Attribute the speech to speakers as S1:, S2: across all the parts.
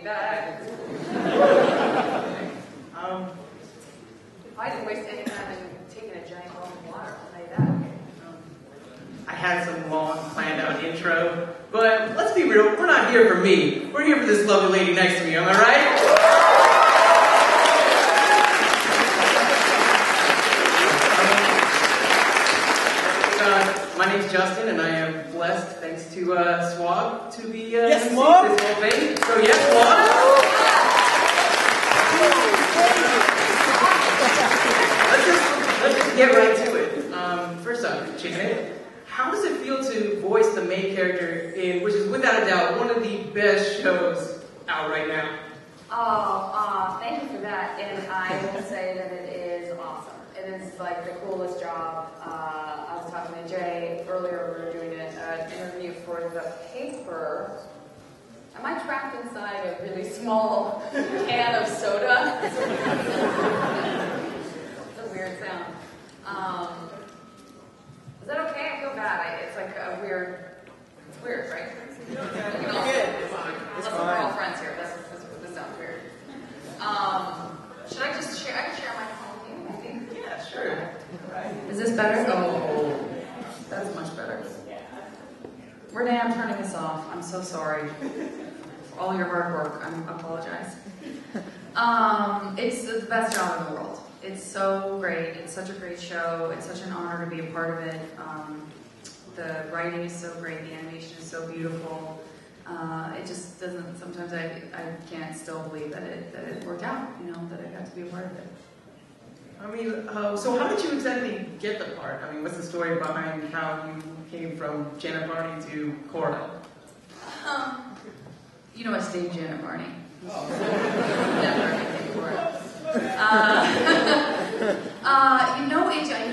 S1: back. I didn't waste any time in taking a giant bowl of water, I'll tell you that.
S2: I had some long planned out intro, but let's be real, we're not here for me. We're here for this lovely lady next to me, am I right? My name's Justin, and I am blessed, thanks to Swab, to be
S3: yes,
S2: this
S3: Swab.
S2: whole thing. So yes, Swab. Let's just get right to it. First up, Janet, how does it feel to voice the main character in, which is without a doubt one of the best shows out right now?
S1: Thank you for that, and I will say that it is awesome. It is like the coolest job. I was talking to Jay earlier, we were doing an interview for the paper. Am I trapped inside a really small can of soda? It's a weird sound. Is that okay? I feel bad. It's like a weird, it's weird, right?
S3: It's fine.
S1: Unless we're all friends here. This sounds weird. Should I just share? I can share my phone with you, maybe?
S2: Yeah, sure. Right.
S1: Is this better? Oh, that's much better. Renee, I'm turning this off. I'm so sorry for all your hard work. I apologize. It's the best job in the world. It's so great. It's such a great show. It's such an honor to be a part of it. The writing is so great. The animation is so beautiful. It just doesn't. Sometimes I can't still believe that it worked out. You know, that I got to be a part of it.
S2: I mean, so how did you exactly get the part? I mean, what's the story behind how you came from Janet Varney to Korra?
S1: You know, I stayed Janet Varney.
S2: Oh.
S1: Never became Korra.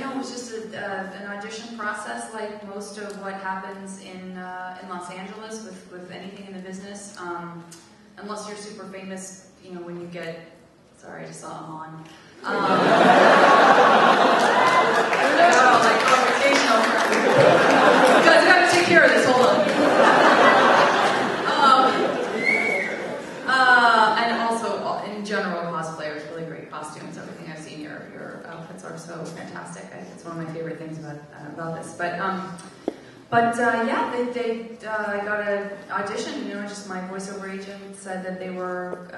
S1: It was just an audition process, like most of what happens in Los Angeles with anything in the business. Unless you're super famous, you know, when you get. Sorry, I just saw him on. Like conversational. Guys, I gotta take care of this. Hold on. And also, in general, cosplayers, really great costumes. Everything I've seen, your outfits are so fantastic. It's one of my favorite things about this. But yeah, I got an audition. You know, just my voiceover agent said that they were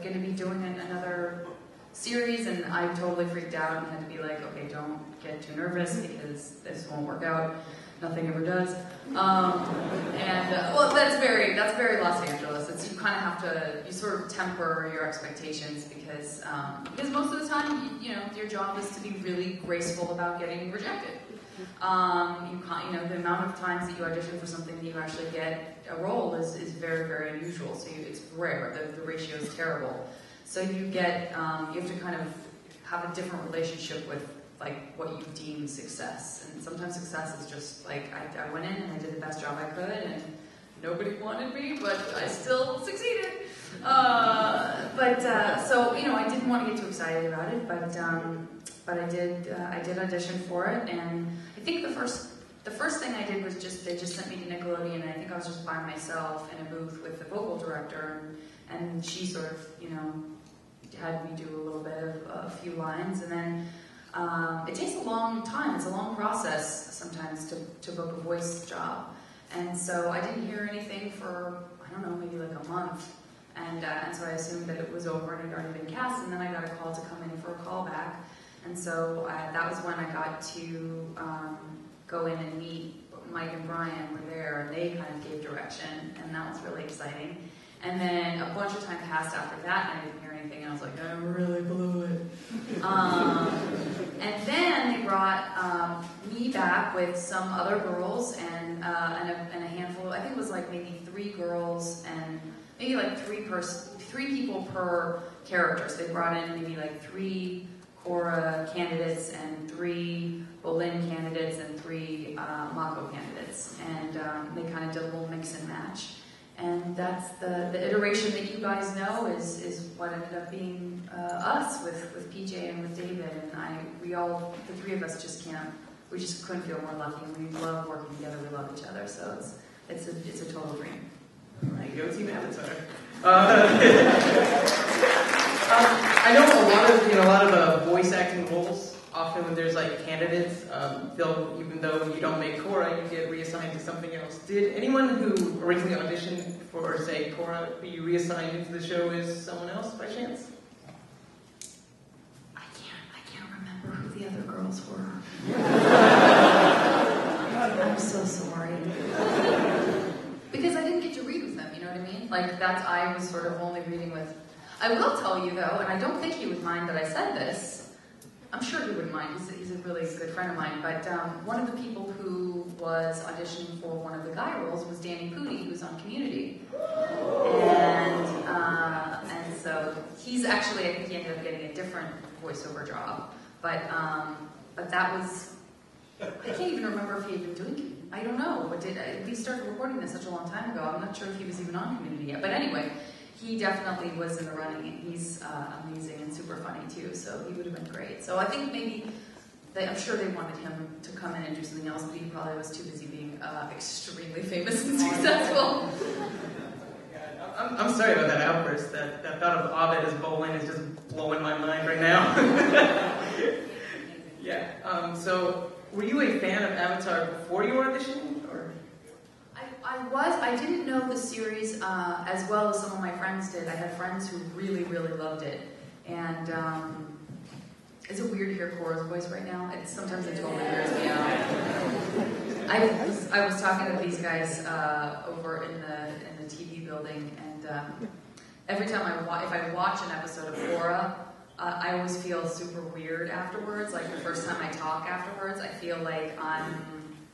S1: going to be doing another series, and I totally freaked out and had to be like, okay, don't get too nervous because this won't work out. Nothing ever does. Well, that's very Los Angeles. You kind of have to, you sort of temper your expectations because most of the time, you know, your job is to be really graceful about getting rejected. The amount of times that you audition for something that you actually get a role is very, very unusual. So it's rare. The ratio is terrible. So you get, you have to kind of have a different relationship with like what you deem success. And sometimes success is just like, I went in and I did the best job I could and nobody wanted me, but I still succeeded. So, you know, I didn't want to get too excited about it, but I did audition for it, and I think the first thing I did was they just sent me to Nickelodeon, and I think I was just by myself in a booth with the vocal director, and she sort of, you know, had me do a little bit of a few lines, and then it takes a long time. It's a long process sometimes to book a voice job, and so I didn't hear anything for, I don't know, maybe like a month. And so I assumed that it was over and it had already been cast, and then I got a call to come in for a callback. And so that was when I got to go in and meet Mike and Brian were there, and they kind of gave direction, and that was really exciting. And then a bunch of time passed after that, and I didn't hear anything, and I was like, I really blew it. And then they brought me back with some other girls and a handful, I think it was like maybe 3 girls and maybe like 3 people per character. So they brought in maybe like 3 Korra candidates and 3 Bolin candidates and 3 Mako candidates. And they kind of did a little mix and match. And that's the iteration that you guys know is what ended up being us with PJ and with David. And the 3 of us just couldn't feel more lucky. And we love working together. We love each other. So it's a total dream.
S2: All right, go Team Avatar. I know a lot of voice acting roles. Often when there's like candidates, even though you don't make Korra, you get reassigned to something else. Did anyone who originally auditioned for, say, Korra be reassigned into the show as someone else by chance?
S1: I can't remember who the other girls were. I'm so sorry. Because I didn't get to read with them, you know what I mean? Like, I was sort of only reading with... I will tell you, though, and I don't think he would mind that I said this. I'm sure he wouldn't mind. He's a really good friend of mine. But one of the people who was auditioning for one of the guy roles was Danny Pudi, who's on Community. And so he's actually, I think he ended up getting a different voiceover job. But that was... I can't even remember if he had been doing it. I don't know. We started recording this such a long time ago. I'm not sure if he was even on Community yet. But anyway, he definitely was in the running. He's amazing and super funny too, so he would have been great. So I think I'm sure they wanted him to come in and do something else, but he probably was too busy being extremely famous and successful.
S2: I'm sorry about that outburst. That thought of Abed as Bolin is just blowing my mind right now. Yeah. So, were you a fan of Avatar before you auditioned, or?
S1: I was. I didn't know the series as well as some of my friends did. I had friends who really, really loved it. And is it weird to hear Korra's voice right now? Sometimes it totally weirds me out. I was talking to these guys over in the TV building, and every time if I watch an episode of Korra, I always feel super weird afterwards. Like the first time I talk afterwards, I feel like I'm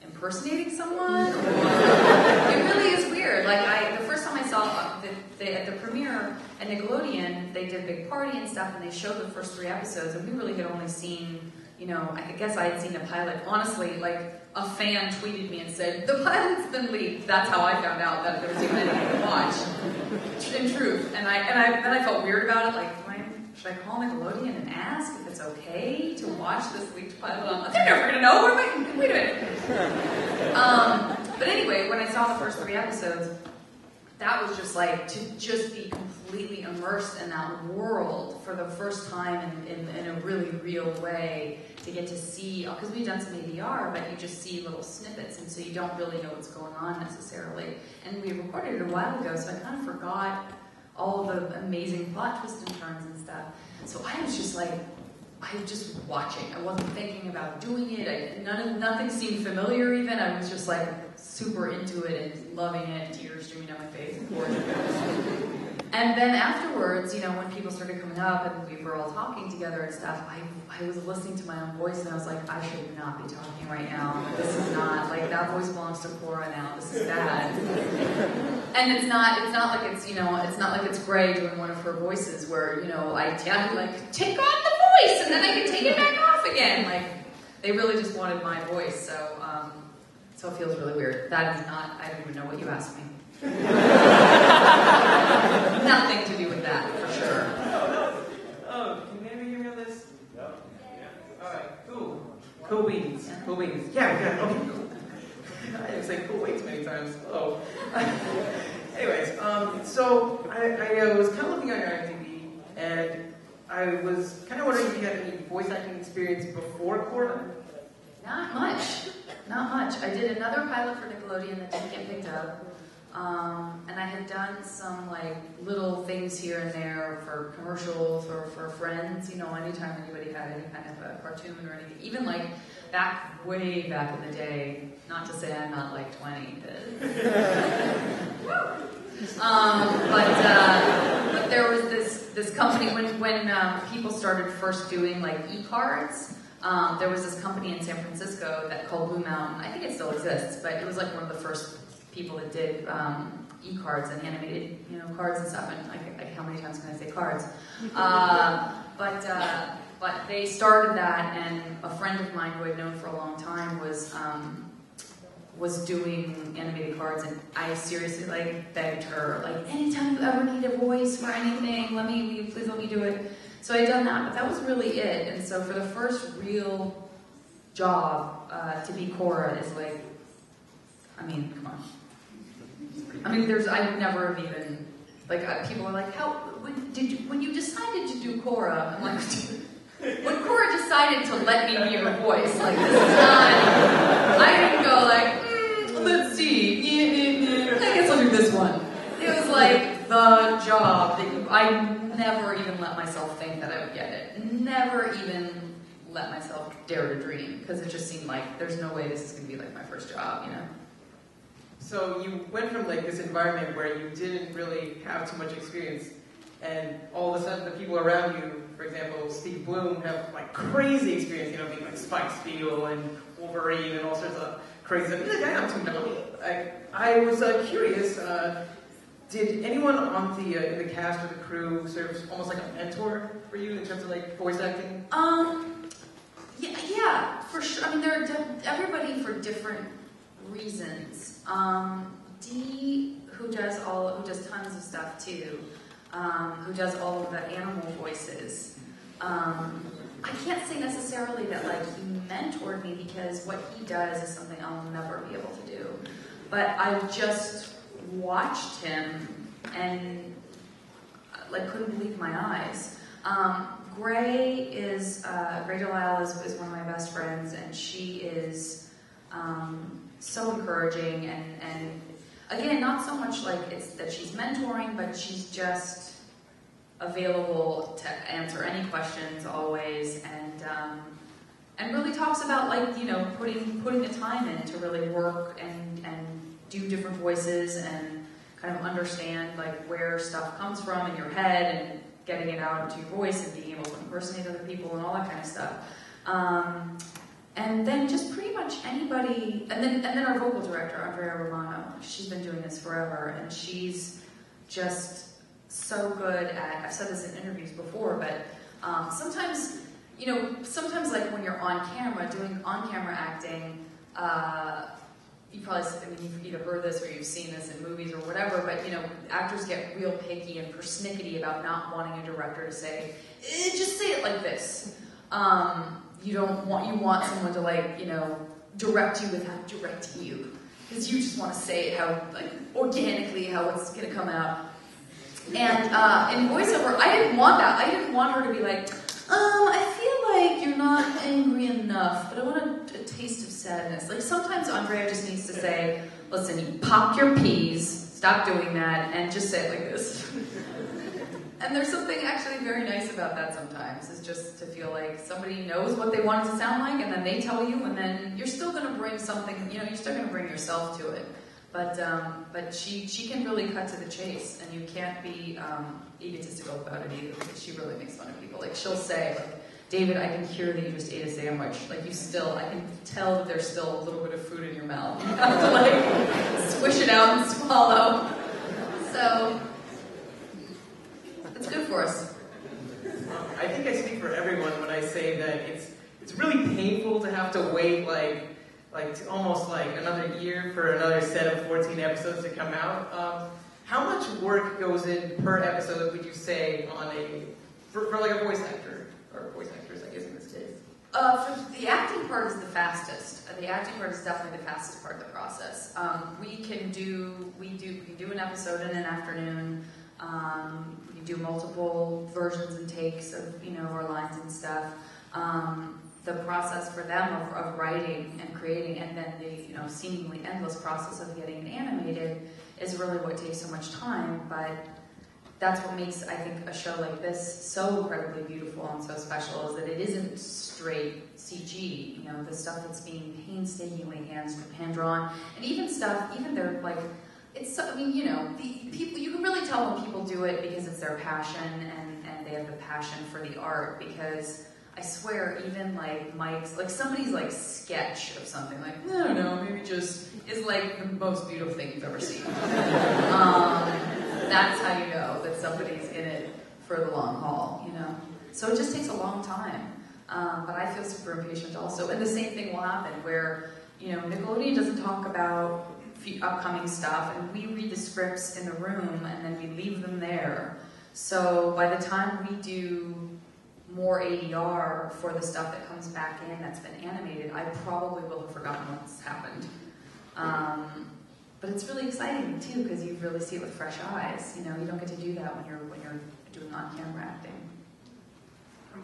S1: impersonating someone. It really is weird. Like the first time I saw at the premiere at Nickelodeon, they did a big party and stuff, and they showed the first 3 episodes, and we really had only seen, I guess I had seen a pilot. Honestly, like a fan tweeted me and said, "The pilot's been leaked." That's how I found out that there was even anything to watch. In truth, and then I felt weird about it. Like, should I call Nickelodeon and ask if it's okay to watch this leaked pilot? They're never gonna know. What am I? Wait a minute. But anyway, when I saw the first 3 episodes, that was just like to just be completely immersed in that world for the first time in a really real way, to get to see, because we've done some ADR, but you just see little snippets, and so you don't really know what's going on necessarily. And we recorded it a while ago, so I kind of forgot all the amazing plot twists and turns and stuff. So I was just like, I was just watching. I wasn't thinking about doing it. Nothing seemed familiar even. I was just like super into it and loving it, tears streaming down my face, of course. And then afterwards, when people started coming up and we were all talking together and stuff, I was listening to my own voice and I was like, I should not be talking right now. This is not, like, that voice belongs to Korra now. This is bad. And it's not like it's, it's not like it's Gray doing one of her voices where, I like, take off the voice and then I can take it back off again. Like, they really just wanted my voice, so it feels really weird. That is not, I don't even know what you asked me. Nothing to do with that, for sure.
S2: Oh, can you hear me on this? No. Alright, cool. Cool beans. Yeah, okay, cool. I didn't say cool way too many times. Oh. Anyways, so I was kind of looking on your IMDb, and I was kind of wondering if you had any voice acting experience before Korra?
S1: Not much. I did another pilot for Nickelodeon that didn't get picked up. And I had done some like little things here and there for commercials or for friends, anytime anybody had any kind of a cartoon or anything. Even like way back in the day, not to say I'm not like 20, but there was this company when people started first doing like e-cards. There was this company in San Francisco that called Blue Mountain. I think it still exists, but it was like one of the first people that did e-cards and animated, cards and stuff. And how many times can I say cards? But they started that, and a friend of mine who I'd known for a long time was doing animated cards, and I seriously like begged her, like, anytime you ever need a voice for anything, please let me do it. So I'd done that, but that was really it. And so for the first real job to be Korra is like, come on. I would never have even Like people are like, when you decided to do Korra, I'm like, when Korra decided to let me be her voice, like this is not. I didn't go like, let's see, I guess I'll do this one. It was like the job that I never even let myself think that I would get it. Never even let myself dare to dream, because it just seemed like there's no way this is going to be like my first job, you know?
S2: So you went from like this environment where you didn't really have too much experience, and all of a sudden the people around you, for example, Steve Bloom, have like crazy experience, you know, being like Spike Spiegel and Wolverine and all sorts of crazy stuff. You're like, I'm too dumb. I was curious, did anyone on the in the cast or the crew serve almost like a mentor for you in terms of like voice acting?
S1: Yeah, for sure. I mean, there are everybody for different reasons. Dee, who does tons of stuff too, who does all of the animal voices. I can't say necessarily that like he mentored me, because what he does is something I'll never be able to do. But I just watched him and like couldn't believe my eyes. Gray Delisle is one of my best friends, and she is so encouraging, and again, not so much like it's that she's mentoring, but she's just available to answer any questions always, and really talks about like, you know, putting the time in to really work and do different voices and kind of understand like where stuff comes from in your head and getting it out into your voice and being able to impersonate other people and all that kind of stuff. And then just pretty much anybody, and then our vocal director, Andrea Romano, she's been doing this forever, and she's just so good at, I've said this in interviews before, but sometimes like when you're on camera, doing on-camera acting, you've either heard this or you've seen this in movies or whatever, but you know, actors get real picky and persnickety about not wanting a director to say, just say it like this. You want someone to like, you know, direct you without directing you, because you just want to say it how, like, organically, how it's going to come out. And in voiceover, I didn't want that. I didn't want her to be like, I feel like you're not angry enough, but I want a taste of sadness. Like sometimes Andrea just needs to say, listen, you pop your peas, stop doing that, and just say it like this. And there's something actually very nice about that sometimes, is just to feel like somebody knows what they want it to sound like, and then they tell you, and then you're still going to bring something, you know, you're still going to bring yourself to it. But she can really cut to the chase, and you can't be egotistical about it either, because she really makes fun of people. Like she'll say, like, David, I can hear that you just ate a sandwich. Like I can tell that there's still a little bit of food in your mouth. You have to like squish it out and swallow. So it's good for us.
S2: I think I speak for everyone when I say that it's really painful to have to wait like almost like another year for another set of 14 episodes to come out. How much work goes in per episode, would you say, on for like a voice actor, or voice actors, I guess in this case?
S1: For the acting part is the fastest. The acting part is definitely the fastest part of the process. We can do an episode in an afternoon. We can do multiple versions and takes of, you know, our lines and stuff. The process for them of writing and creating, and then the, you know, seemingly endless process of getting it animated is really what takes so much time. But that's what makes, I think, a show like this so incredibly beautiful and so special, is that it isn't straight CG. You know, the stuff that's being painstakingly hand drawn, and even they're like, it's, I mean, you know, the people, you can really tell when people do it because it's their passion, and they have the passion for the art. Because I swear, even like Mike's, like somebody's like sketch of something, like, I don't know, maybe just, is like the most beautiful thing you've ever seen. That's how you know that somebody's in it for the long haul, you know? So it just takes a long time. But I feel super impatient also. And the same thing will happen where, you know, Nickelodeon doesn't talk about upcoming stuff, and we read the scripts in the room, and then we leave them there. So by the time we do more ADR for the stuff that comes back in that's been animated, I probably will have forgotten what's happened. But but it's really exciting too because you really see it with fresh eyes. You know, you don't get to do that when you're doing on-camera acting.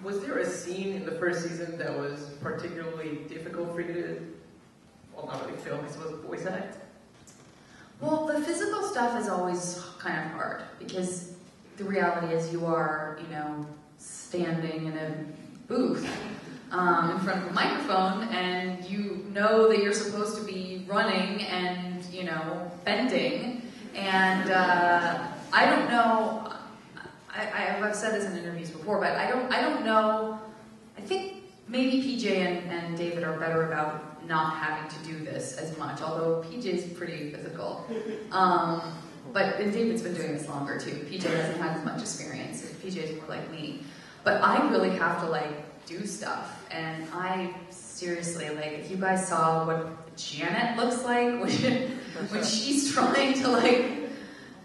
S2: Was there a scene in the first season that was particularly difficult for you to, well, not really film, I suppose, voice act?
S1: Well, the physical stuff is always kind of hard because the reality is you are, you know, standing in a booth in front of a microphone, and you know that you're supposed to be running and, you know, bending, and I don't know. I've said this in interviews before, but I don't know. I think maybe PJ and David are better about not having to do this as much, although PJ's pretty physical. And David's been doing this longer too. PJ hasn't had as much experience. PJ's more like me. But I really have to like do stuff. And I seriously, like, if you guys saw what Janet looks like when she's trying to like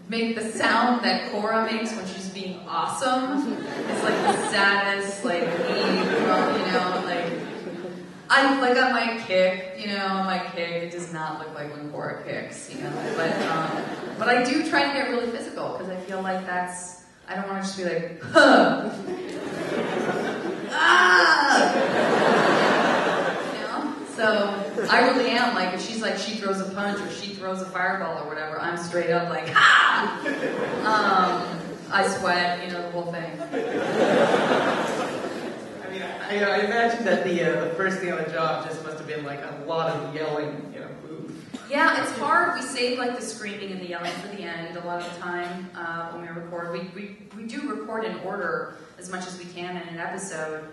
S1: make the sound that Korra makes when she's being awesome. It's like the saddest, like, you know, like, I might kick, you know, it does not look like when Korra kicks, you know, but I do try to get really physical, because I feel like that's, I don't want to just be like, huh, you know, so I really am, like, if she's like, she throws a punch, or she throws a fireball, or whatever, I'm straight up like, ha! I sweat, you know, the whole thing.
S2: I imagine that the first day on the job just must have been like a lot of yelling in a booth.
S1: Yeah, it's hard. We save like the screaming and the yelling for the end a lot of the time when we record. We do record in order as much as we can in an episode,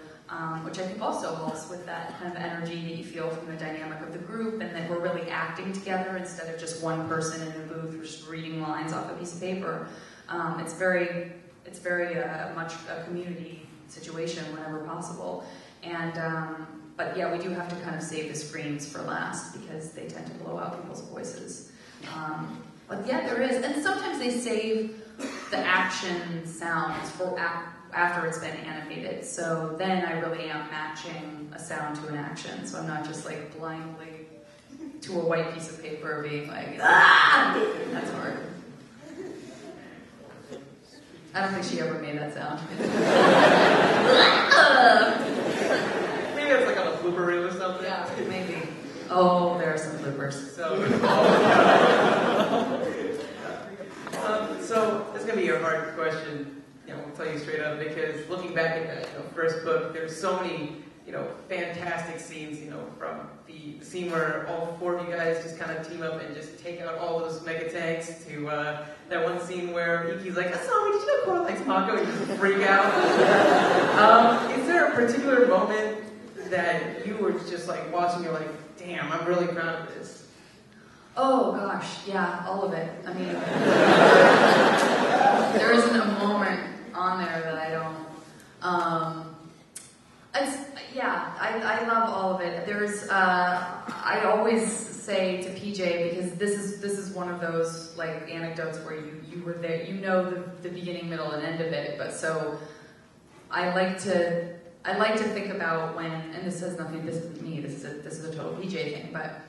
S1: which I think also helps with that kind of energy that you feel from the dynamic of the group, and that we're really acting together instead of just one person in a booth just reading lines off a piece of paper. It's very much a community situation whenever possible, and but yeah, we do have to kind of save the screams for last because they tend to blow out people's voices. But yeah, there is, and sometimes they save the action sounds for after it's been animated. So then I really am matching a sound to an action. So I'm not just like blindly to a white piece of paper being like, ah! That's hard. I don't think she ever made that sound.
S2: Maybe it's like on a blooper reel or something.
S1: Yeah, maybe. Oh, there are some bloopers.
S2: So this is gonna be your hard question. You know, I'll tell you straight up, because looking back at that first book, there's so many fantastic scenes. From the scene where all four of you guys just kind of team up and just take out all those mega tanks, to that one scene where Iki's like, "Asami, did you know Korra likes Mako?" And you just freak out. Is there a particular moment that you were just like watching, you're like, "Damn, I'm really proud of this"?
S1: Oh gosh, yeah, all of it. I mean, there isn't a moment on there that I don't. I love all of it. There's, I always say to PJ, because this is one of those like anecdotes where you were there, you know the beginning, middle, and end of it. But so I like to think about when, and this has nothing. This isn't me. This is a total PJ thing. But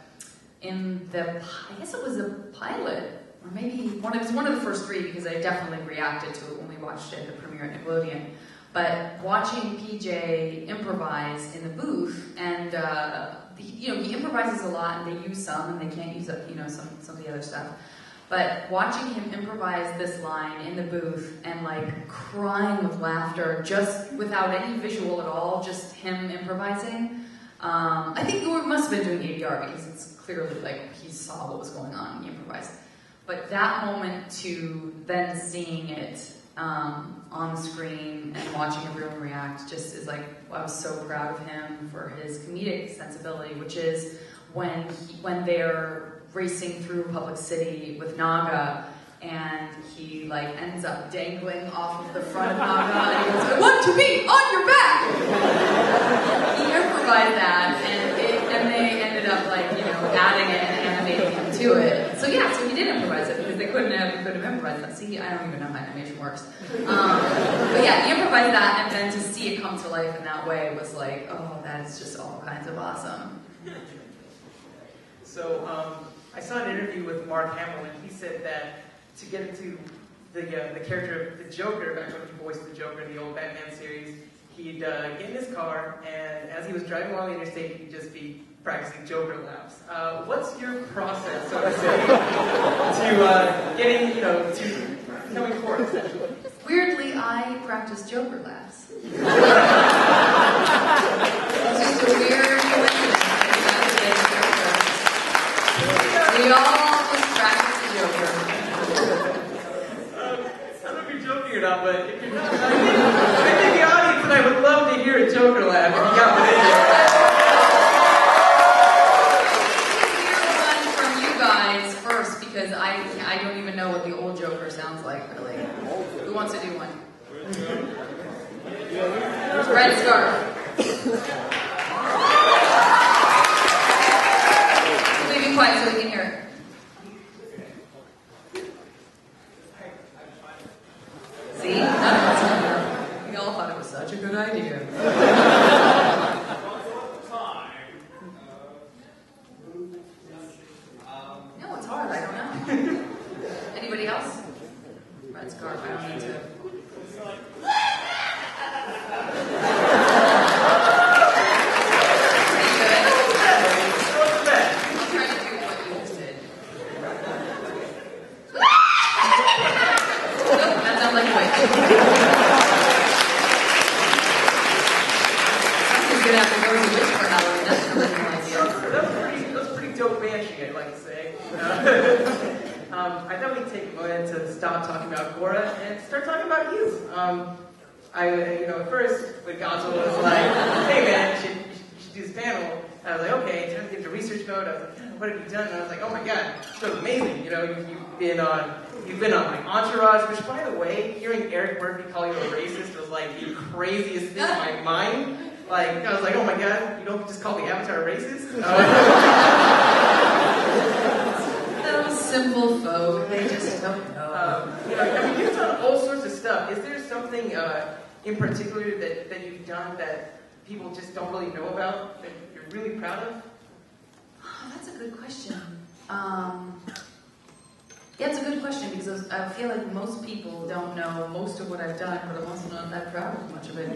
S1: in I guess it was a pilot, or maybe it was one of the first three, because I definitely reacted to it when we watched it at the premiere at Nickelodeon. But watching PJ improvise in the booth, and he improvises a lot, and they use some, and they can't use some of the other stuff. But watching him improvise this line in the booth and like crying with laughter, just without any visual at all, just him improvising. I think we must have been doing ADR, because it's clearly like he saw what was going on and he improvised. But that moment to then seeing it on the screen and watching everyone react just is like, I was so proud of him for his comedic sensibility, which is when they're racing through Public City with Naga, and he like ends up dangling off of the front of Naga, and he goes, "I want to be on your back!" He improvised that, and they ended up like, adding it and animating him to it. So yeah, so he did improvise it, because they couldn't have improvised that. See, I don't even know how animation works. But yeah, he improvised that, and then to see it come to life in that way was like, oh, that is just all kinds of awesome.
S2: So, I saw an interview with Mark Hamill, and he said that to get into the character of the Joker, back when he voiced the Joker in the old Batman series, he'd get in his car, and as he was driving along the interstate, he'd just be practicing Joker laps. What's your process, so to say, to getting, to becoming Korra, essentially?
S1: Weirdly, I practice Joker laughs. It's just a weird coincidence. We all just practice the Joker.
S2: I don't know if you're joking or not, but if you're not, I think the audience and I would love to hear a Joker laugh if you got one in there.
S1: First, because I don't even know what the old Joker sounds like, really. Who wants to do one? Red scarf. Please be quiet so we can hear it. See? None of us know. We all thought it was such a good idea. Hard, I don't know. Anybody else? Red scarf, I don't need to. Pretty good. I'll try to do what you just did. Nope, that sounds like Twitch. I'm gonna have to go to Twitch for Halloween. That's an original idea.
S2: That's pretty dope banshee, I'd like to say. I thought we'd take a moment to stop talking about Korra and start talking about you. At first, when Gonzo was like, hey man, you should do this panel, I was like, okay, time to get into research mode. I was like, what have you done? And I was like, oh my god, so amazing. You've been on like Entourage, which by the way, hearing Eric Murphy call you a racist was like the craziest thing in my mind. Like, I was like, oh my god, you don't just call the Avatar racist?
S1: Those simple folk, they just don't know.
S2: You've done all sorts of stuff. Is there something in particular that you've done that people just don't really know about, that you're really proud of?
S1: Oh, that's a good question. Yeah, it's a good question because I feel like most people don't know most of what I've done, but I'm also not that proud of much of it.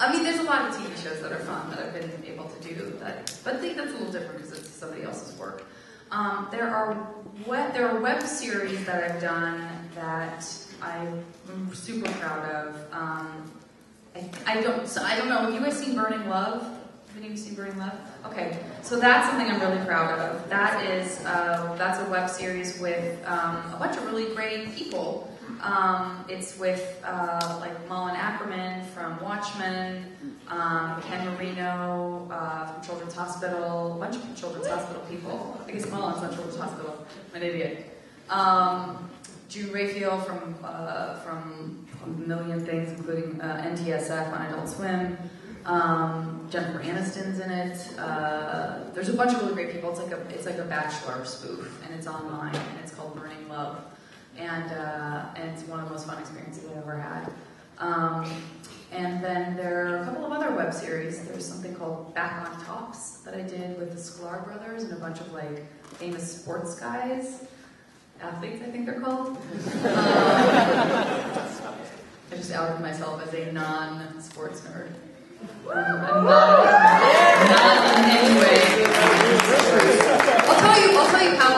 S1: I mean, there's a lot of TV shows that are fun that I've been able to do, but I think that's a little different because it's somebody else's work. There are web series that I've done that I'm super proud of. I don't know. Have you guys seen Burning Love? Have any of you seen Burning Love? Okay, so that's something I'm really proud of. That's a web series with a bunch of really great people. It's with like Mullen Ackerman from Watchmen, Ken Marino from Children's Hospital, a bunch of Children's Hospital people. I guess Mullen's not Children's Hospital. I'm an idiot. June Raphael from a million things, including NTSF on Adult Swim. Jennifer Aniston's in it. There's a bunch of really great people. It's like a Bachelor spoof, and it's online, and it's called Burning Love. And it's one of the most fun experiences I've ever had. And then there are a couple of other web series. There's something called Back on Tops that I did with the Sklar brothers and a bunch of like famous sports guys, athletes I think they're called. I just outed myself as a non-sports nerd. I'm not in any way. I'll tell you how.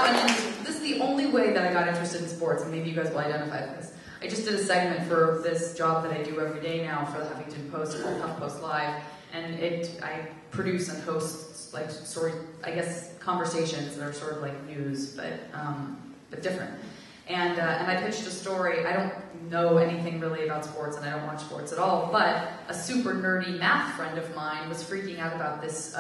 S1: This is the only way that I got interested in sports, and maybe you guys will identify with this. I just did a segment for this job that I do every day now for the Huffington Post called HuffPost Live, and I produce and host like story, I guess, conversations that are sort of like news, but different. And I pitched a story. I don't know anything really about sports, and I don't watch sports at all, but a super nerdy math friend of mine was freaking out about this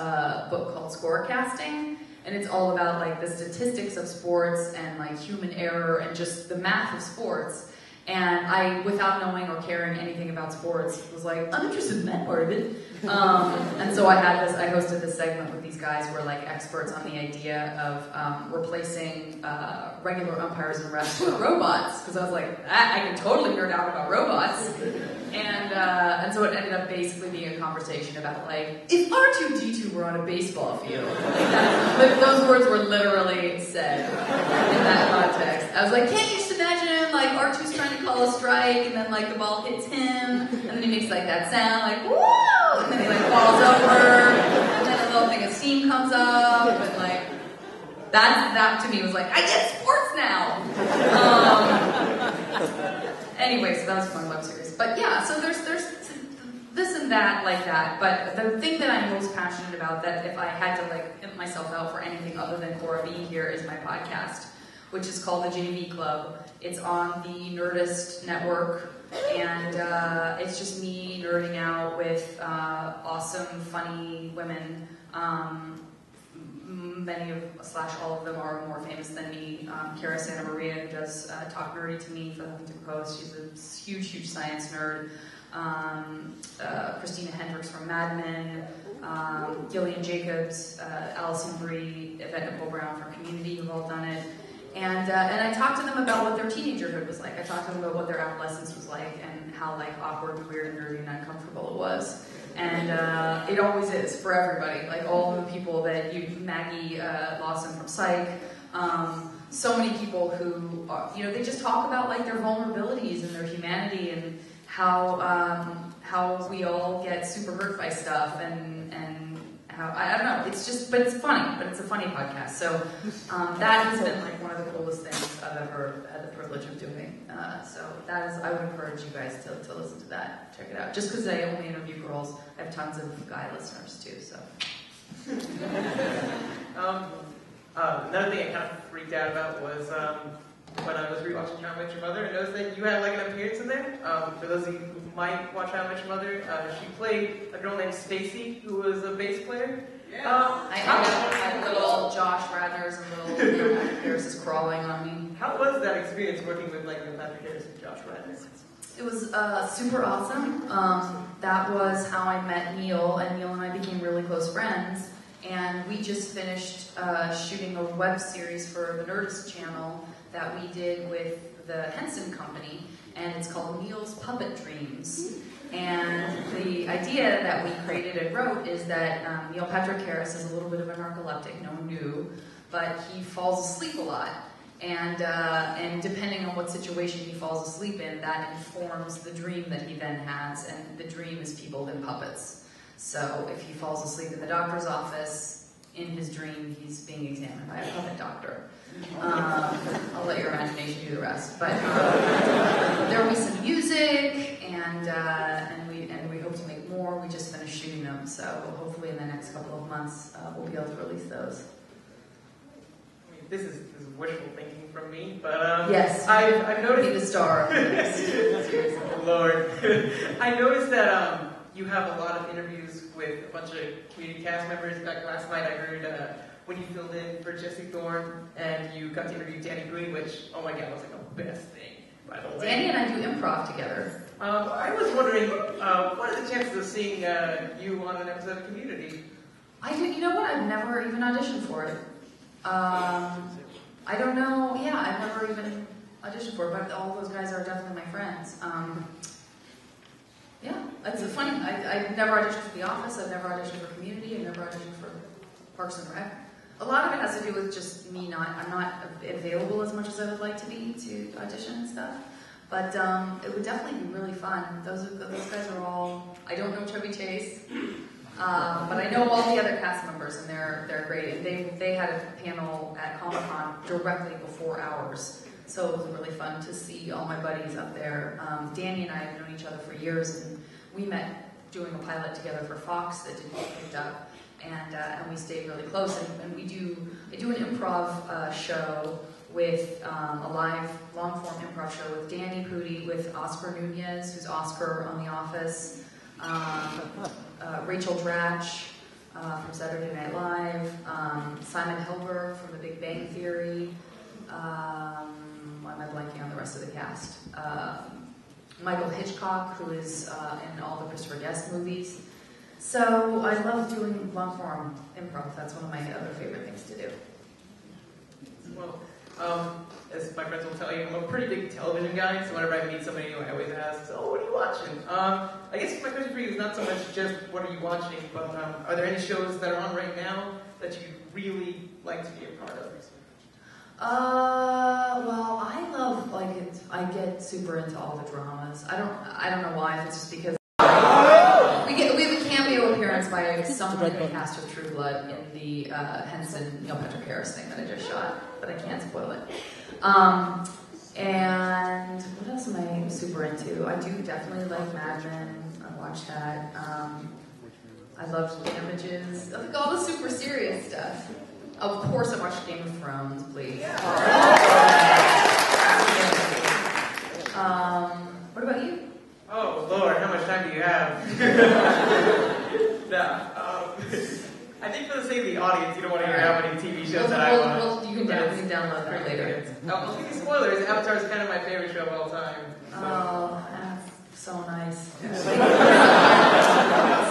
S1: book called Scorecasting, and it's all about like the statistics of sports and like human error and just the math of sports. And I, without knowing or caring anything about sports, was like, I'm interested in that part of it. And so I hosted this segment with these guys who are like experts on the idea of replacing regular umpires and refs with robots. Because I was like, I can totally nerd out about robots. And so it ended up basically being a conversation about like, if R2-D2 were on a baseball field, like those words were literally said in that context. I was like, can't you just imagine like R2's trying to call a strike and then like the ball hits him and then he makes like that sound like woo, and then he like falls over and then a little thing of steam comes up and like that to me was like, I get sports now. Anyway, so that was my web series. But yeah, so there's this and that like that. But the thing that I'm most passionate about, that if I had to like pimp myself out for anything other than Korra being here, is my podcast, which is called the JV Club. It's on the Nerdist network, and it's just me nerding out with awesome, funny women. Many of / all of them are more famous than me. Kara Santa Maria, who does Talk Nerdy to Me for the Huffington Post. She's a huge, huge science nerd. Christina Hendricks from Mad Men. Gillian Jacobs, Alison Brie, Yvette Nicole Brown from Community, who've all done it. And I talked to them about what their teenagerhood was like. I talked to them about what their adolescence was like and how like awkward and weird and nerdy and uncomfortable it was. And it always is for everybody. Like all of the people that Maggie Lawson from Psych, so many people who they just talk about like their vulnerabilities and their humanity and how we all get super hurt by stuff and how I don't know. It's just, but it's funny. But it's a funny podcast. So that has been like one of the coolest things I've ever had the privilege of doing. So that is, I would encourage you guys to listen to that. Check it out. Just because I only interview girls, I have tons of guy listeners too. So.
S2: Another thing I kind of freaked out about was when I was rewatching How I Met Your Mother, I noticed that you had like an appearance in there. For those of you who might watch How I Met Your Mother, she played a girl named Stacy, who was a bass player.
S1: Yeah. I know little Josh Radners and little Patrick Harris is crawling on me.
S2: How was that experience working with like Patrick Harris and Josh Radners?
S1: It was super awesome. That was how I met Neil, and Neil and I became really close friends. And we just finished shooting a web series for the Nerdist channel that we did with the Henson Company, and it's called Neil's Puppet Dreams. And the idea that we created and wrote is that Neil Patrick Harris is a little bit of a narcoleptic, no one knew, but he falls asleep a lot. And depending on what situation he falls asleep in, that informs the dream that he then has, and the dream is people in puppets. So if he falls asleep in the doctor's office, in his dream he's being examined by a puppet doctor. I'll let your imagination do the rest. But there will be some music, and we hope to make more. We just finished shooting them, so hopefully in the next couple of months we'll be able to release those.
S2: I mean, this is wishful thinking from me, but
S1: yes,
S2: I've noticed
S1: be the star of this.
S2: Oh, Lord, I noticed that you have a lot of interviews with a bunch of community cast members. In fact, last night I heard when you filled in for Jesse Thorne and you got to interview Danny Boone, which, oh my God, was like the best thing, by the way.
S1: Danny and I do improv together.
S2: I was wondering, what are the chances of seeing you on an episode of Community?
S1: I do. You know what? I've never even auditioned for it. I don't know. Yeah, I've never even auditioned for it, but all those guys are definitely my friends. Yeah, it's funny. I've never auditioned for The Office. I've never auditioned for Community. I've never auditioned for Parks and Rec. A lot of it has to do with just me I'm not available as much as I would like to be to audition and stuff. But it would definitely be really fun. Those guys are all, I don't know Chevy Chase, but I know all the other cast members, and they're great. And they had a panel at Comet Con directly before ours. So it was really fun to see all my buddies up there. Danny and I have known each other for years, and we met doing a pilot together for Fox that didn't get picked up. And we stayed really close, and I do an improv show with a live long-form improv show with Danny Pudi, with Oscar Nunez, who's Oscar on The Office, Rachel Dratch from Saturday Night Live, Simon Hilber from The Big Bang Theory, why am I blanking on the rest of the cast? Michael Hitchcock, who is in all the Christopher Guest movies. So I love doing long form improv. That's one of my other favorite things to do.
S2: Well, as my friends will tell you, I'm a pretty big television guy, so whenever I meet somebody new, I always ask, so what are you watching? I guess my question for you is not so much just what are you watching, but are there any shows that are on right now that you really like to be a part of?
S1: Well, I love, I get super into all the dramas. I don't know why, if it's just because we have a cameo appearance by someone in the cast of True Blood in the Henson Neil Patrick Harris thing that I just shot, but I can't spoil it. And what else am I super into? I do definitely like Mad Men. I watch that. I love Damages. I like all the super serious stuff. Of course, I watch Game of Thrones, please. What about you?
S2: Oh, Lord, how much time do you have? I think for the sake of the audience, you don't want to hear how many TV shows that I watch.
S1: Well, you can definitely download that later.
S2: I'll give you spoilers. Avatar is kind of my favorite show of all time. So.
S1: Oh, that's so nice.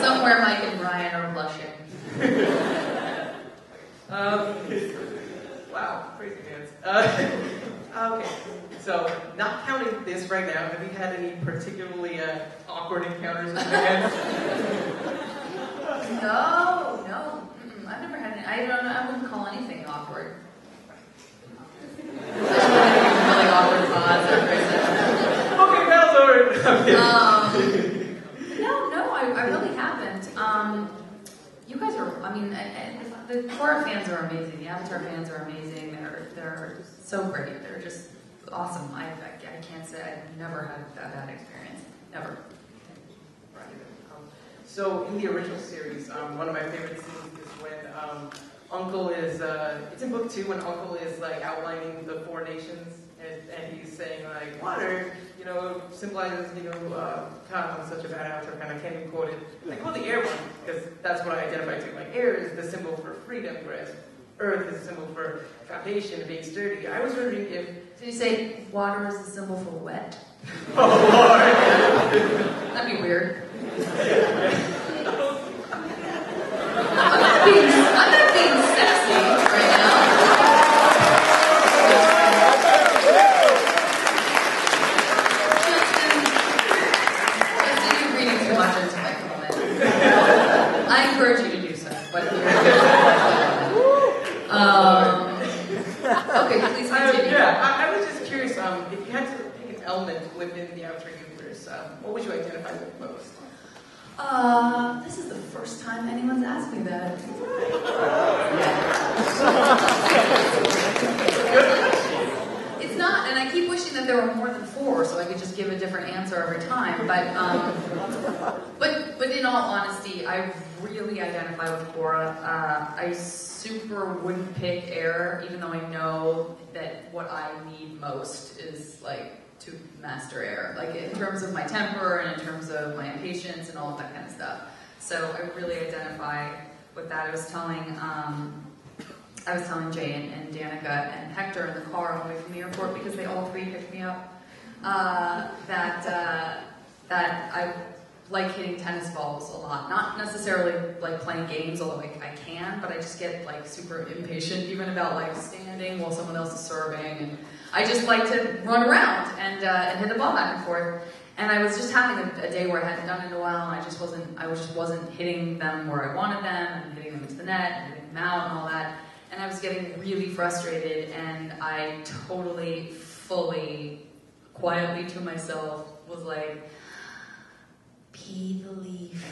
S1: Somewhere Mike and Brian are blushing.
S2: Wow, crazy dance. Okay, so not counting this right now, have you had any particularly awkward encounters with fans?
S1: No. I've never had any. I don't know. I wouldn't call anything awkward. Really awkward pause.
S2: Okay, bells over.
S1: No, I really haven't. You guys are. I mean, the Korra fans are amazing. The Avatar fans are amazing. They're so great. They're just awesome. I can't say I've never had that bad experience. Never.
S2: So in the original series, one of my favorite scenes is when Uncle is, it's in book 2 when Uncle is like outlining the 4 nations and he's saying like, water, symbolizes, God, I'm such a bad Avatar fan, I can't even quote it. I quote the air one, because that's what I identify to. Like, air is the symbol for freedom, whereas earth is a symbol for foundation, being sturdy. I was wondering if...
S1: Did you say water is the symbol for wet?
S2: Oh, Lord!
S1: That'd be weird. I'm not being sexy right now. Justin, you're reading too much into my comment. I encourage you to do so. But okay, please continue.
S2: I was just curious, if you had to pick an element within the Avatar universe, what would you identify with most?
S1: This is the first time anyone's asked me that. It's not, and I keep wishing that there were more than 4, so I could just give a different answer every time. But in all honesty, I really identify with Korra. I super wouldn't pick air, even though I know that what I need most is to master air, in terms of my temper and in terms of my impatience and all of that kind of stuff. So I really identify with that. I was telling Jay and Danica and Hector in the car on the way from the airport, because they all 3 picked me up, that I like hitting tennis balls a lot. Not necessarily playing games, although I can, but I just get super impatient even about standing while someone else is serving, and I just like to run around and hit the ball back and forth. And I was just having a day where I hadn't done it in a while, and I just wasn't hitting them where I wanted them, and hitting them into the net, and hitting them out, and all that. And I was getting really frustrated, and I totally, fully, quietly to myself was like, pee the leaf.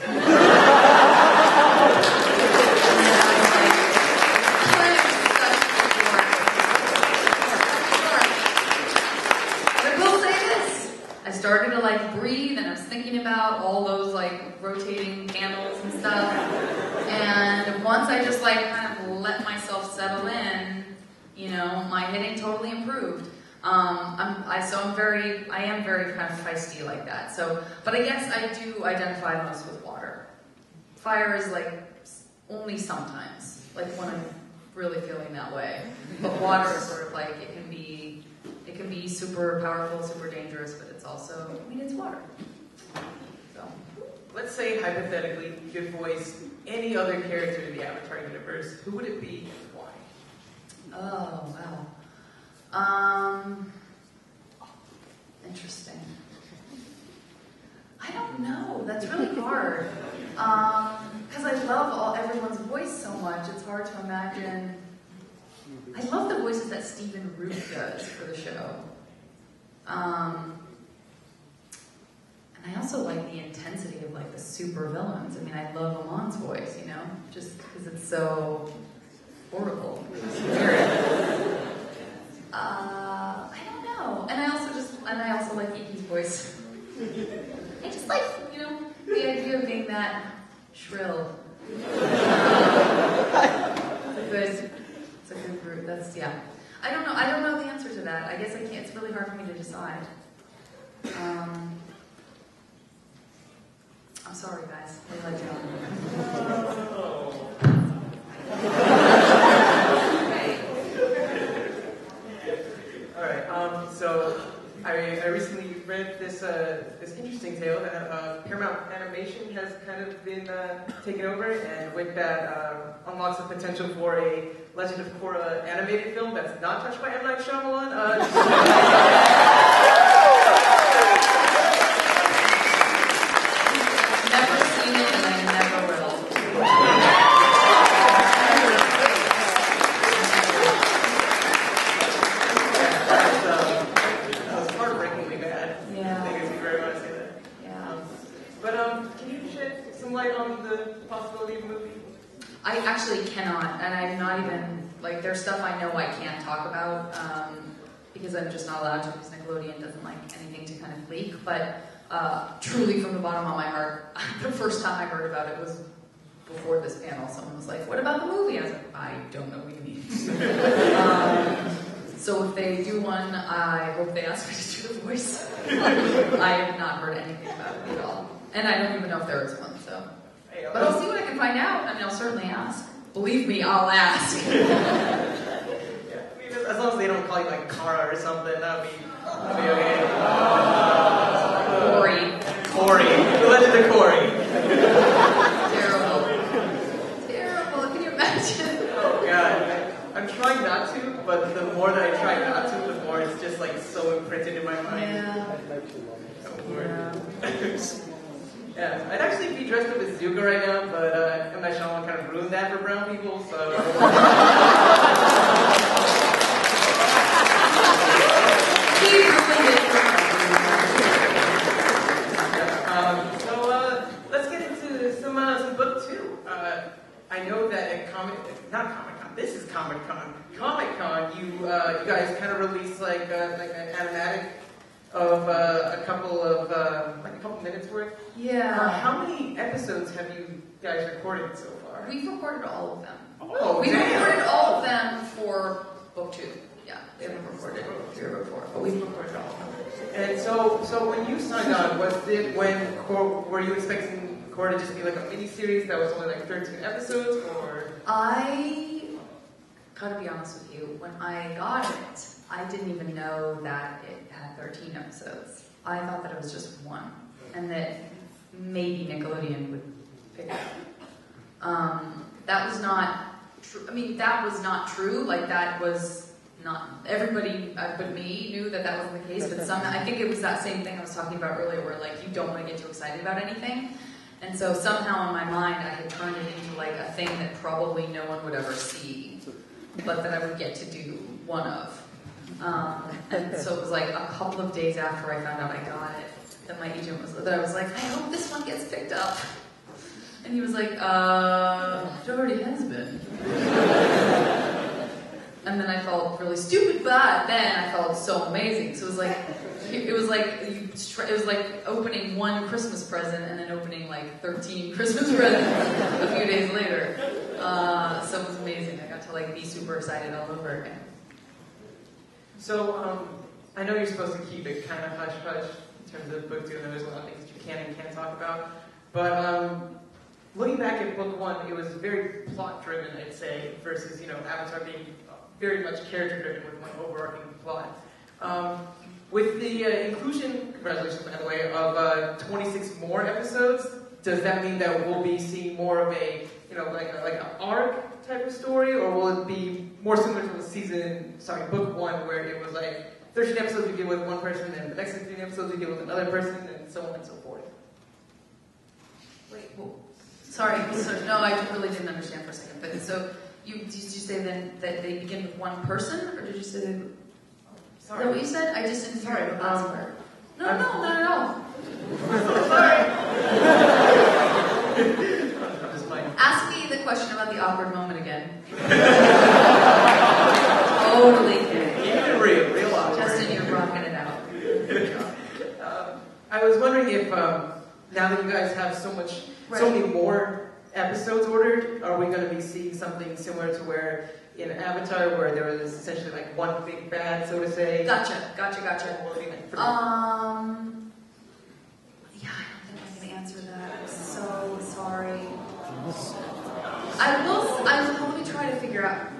S1: I started to breathe, and I was thinking about all those rotating candles and stuff. And once I just kind of let myself settle in, my hitting totally improved. I am very kind of feisty like that. So, but I guess I do identify most with water. Fire is only sometimes, when I'm really feeling that way. But water is sort of it it can be super powerful, super dangerous, but it's also, I mean, it's water. So.
S2: Let's say, hypothetically, you could voice any other character in the Avatar universe. Who would it be and why?
S1: Oh, wow. Interesting. I don't know. That's really hard. Because I love everyone's voice so much. It's hard to imagine. I love the voices that Stephen Root does for the show. And I also like the intensity of like the super villains. I mean, I love Amon's voice, you know, just because it's so horrible. I don't know. And I also like Iki's voice. I just like, you know, the idea of being that shrill. It's a good group. That's, yeah. I don't know the answer to that. I guess I can't. It's really hard for me to decide. I'm sorry, guys. I let you
S2: All right. So I recently read this interesting tale that Paramount Animation has kind of been taken over, and with that unlocks the potential for a Legend of Korra animated film that's not touched by M. Night Shyamalan.
S1: Never seen it, and I never will.
S2: That was heartbreakingly bad.
S1: Yeah.
S2: I think it's very much say that.
S1: Yeah.
S2: But can you shed some light on the possibility of a movie?
S1: I actually cannot, and I'm not even, like, there's stuff I know I can't talk about, because I'm just not allowed to, because Nickelodeon doesn't like anything to kind of leak, but truly from the bottom of my heart, the first time I heard about it was before this panel. Someone was like, what about the movie? I was like, I don't know what you mean. So if they do one, I hope they ask me to do the voice. I have not heard anything about it at all. And I don't even know if there is one, so. But I'll see what I can find out. I mean, I'll certainly ask. Believe me, I'll ask.
S2: Yeah, I mean, as long as they don't call you like Kara or something, that'd be okay. Corey. The Legend of Korra.
S1: Terrible. Terrible. Can you imagine?
S2: Oh god. I'm trying not to, but the more that I try not to, the more it's just like so imprinted in my mind.
S1: Yeah.
S2: Oh, Lord. Yeah, I'd actually be dressed up as Zuko right now, but M. Night Shyamalan kind of ruined that for brown people, so.
S1: He ruined it for
S2: let's get into some book two. I know that at this is Comet Con. Comet Con, you guys kind of released like an animatic of a couple minutes worth.
S1: Yeah.
S2: How many episodes have you guys recorded so far?
S1: We've recorded all of them.
S2: Oh,
S1: We've
S2: damn.
S1: recorded all of them for book 2. Yeah, we haven't recorded 3 or 4, but we've recorded all of them.
S2: And so when you signed on, were you expecting Korra to just be like a mini-series that was only like 13 episodes, or?
S1: I gotta be honest with you, when I got it, I didn't even know that it had 13 episodes. I thought that it was just 1, and that maybe Nickelodeon would pick it up. That was not true. I mean, that was not true. Like, that was not, everybody but me knew that wasn't the case, but somehow, I think it was that same thing I was talking about earlier, where like, you don't want to get too excited about anything. And so somehow in my mind, I had turned it into like a thing that probably no one would ever see, but that I would get to do one of. And so it was like a couple of days after I found out I got it, that my agent was, that I was like, I hope this one gets picked up. And he was like, it already has been. And then I felt really stupid, but then I felt so amazing. So it was like opening one Christmas present and then opening like 13 Christmas presents a few days later. So it was amazing. I got to like be super excited all over again.
S2: So, I know you're supposed to keep it kind of hush-hush in terms of book 2, and there's a lot of things you can and can't talk about. But looking back at book 1, it was very plot-driven, I'd say, versus, Avatar being very much character-driven with one overarching plot. With the inclusion, congratulations by the way, of 26 more episodes, does that mean that we'll be seeing more of a, like an arc type of story, or will it be more similar to book 1, where it was like 13 episodes we deal with one person, and the next 16 episodes we deal with another person, and so on and so forth?
S1: Wait, well, sorry, no, I really didn't understand for a second. But so, did you say then that they begin with one person, or did you say they...
S2: Sorry.
S1: Is that what you said? I just didn't hear the last part. No, not at all.
S2: Sorry.
S1: Ask me the question about the awkward moment again. Totally kidding.
S2: Even real awkward.
S1: Justin, you're rocking it out.
S2: I was wondering if, now that you guys have so many more episodes ordered, are we going to be seeing something similar to where in Avatar, where there was essentially like one big bad, so to say?
S1: Gotcha. Yeah, I don't think I can answer that. I'm so sorry. I will probably try to figure out.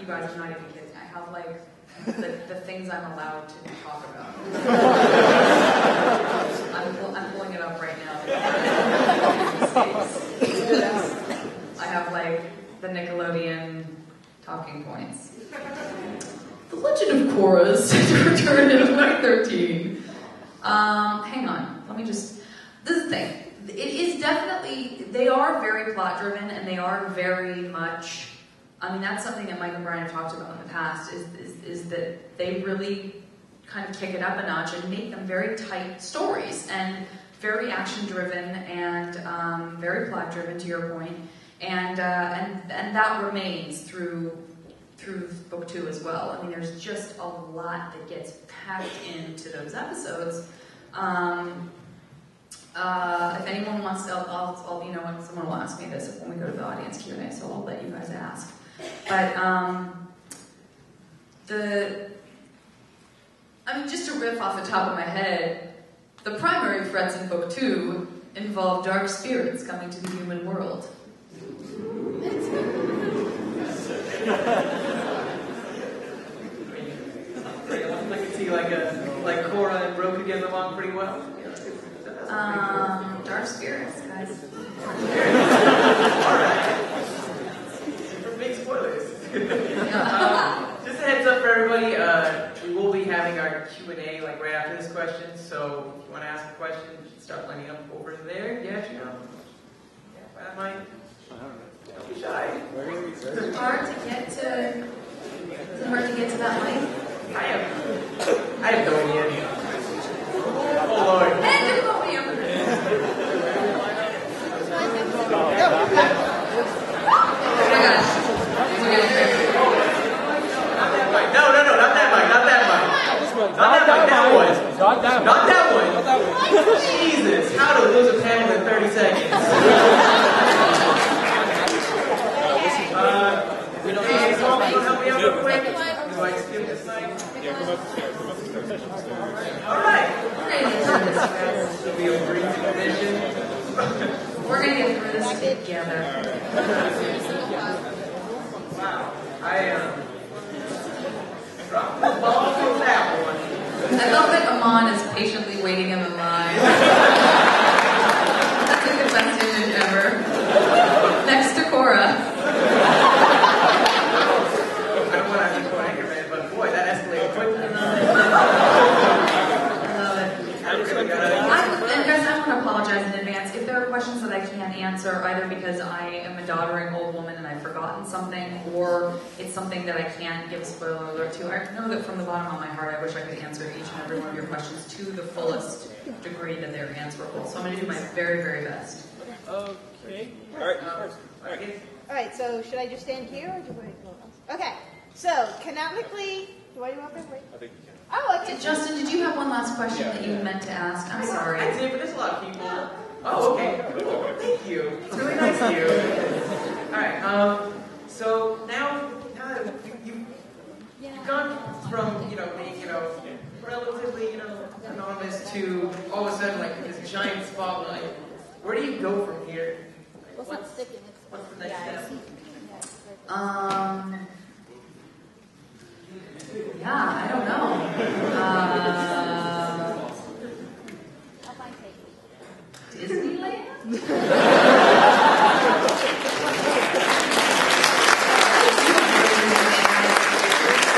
S1: You guys are not even kidding. I have like the things I'm allowed to talk about. I'm pulling it up right now. I have like the Nickelodeon talking points. The Legend of Korra is set to return in 2013. Hang on. Let me just... This is the thing. It is definitely... They are very plot-driven, and they are very much... that's something that Mike and Brian have talked about in the past, is that they really kind of kick it up a notch and make them very tight stories, and very action-driven, and very plot-driven, to your point. And that remains through book 2 as well. There's just a lot that gets packed into those episodes. If anyone wants to, I'll when someone will ask me this when we go to the audience Q&A, so I'll let you guys ask. But just to riff off the top of my head, the primary threats in book 2 involve dark spirits coming to the human world.
S2: I can see like Korra and Roku getting along pretty well.
S1: Dark spirits, guys.
S2: Alright. Super big spoilers. Just a heads up for everybody, we will be having our Q&A right after this question, so if you want to ask a question, you should start lining up over there. Yeah, that might. Don't be shy.
S1: It's hard to get to that mic.
S2: I have no idea. Oh Lord.
S1: And just go me over there. Oh my gosh. We're getting crazy.
S2: Not that mic. No, not that mic. Not that mic. Not that one. Jesus, how to lose a panel in 30 seconds. Hey, Tom, you want to help me out real quick? Do I skip this mic? Alright. This will be a brief intermission.
S1: We're going to get through this together.
S2: Wow. I dropped the ball from that one.
S1: I love that Amon is patiently waiting in the line. That's like the best image ever. Next to Korra.
S2: I don't want to be quite angry, but boy, that escalated quickly.
S1: I love it. And guys, I want to apologize in advance. If there are questions that I can't answer, either because I am a doddering old woman and I've forgotten something, or it's something that I can't give a spoiler alert to, I know that from the bottom of my heart, I wish I could answer each and every one of your questions to the fullest degree that they're answerable. So I'm going to do my very, very best.
S3: Okay.
S2: All
S4: right, so should I just stand here or do I go? Okay, so canonically, do I want to wait?
S3: I think you can.
S4: Oh, okay.
S1: Justin, did you have one last question that you meant to ask? I'm sorry.
S2: I did, but there's a lot of people. Oh, okay, cool. Thank you. It's really nice of you. Alright, so now that you've gone from, being, relatively, anonymous to all of a sudden, this giant spotlight. Where do you go from here?
S4: What's not sticking?
S2: What's the next step?
S1: Yeah, I don't know. Disneyland?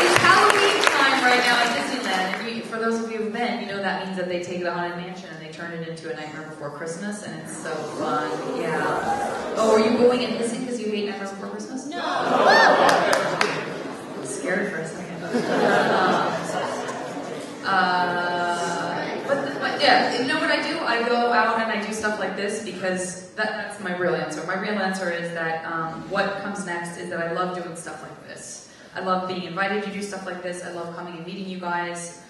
S1: It's Halloween time right now at Disneyland, and for those of you who've been, you know that means that they take the Haunted Mansion and they turn it into a Nightmare Before Christmas, and it's so fun. Yeah. Oh, are you going and hissing because you hate Nightmare Before Christmas?
S4: No.
S1: I'm scared for a second. But yeah, you know what I do? I go out and I do stuff like this because that's my real answer. My real answer is that what comes next is that I love doing stuff like this. I love being invited to do stuff like this. I love coming and meeting you guys.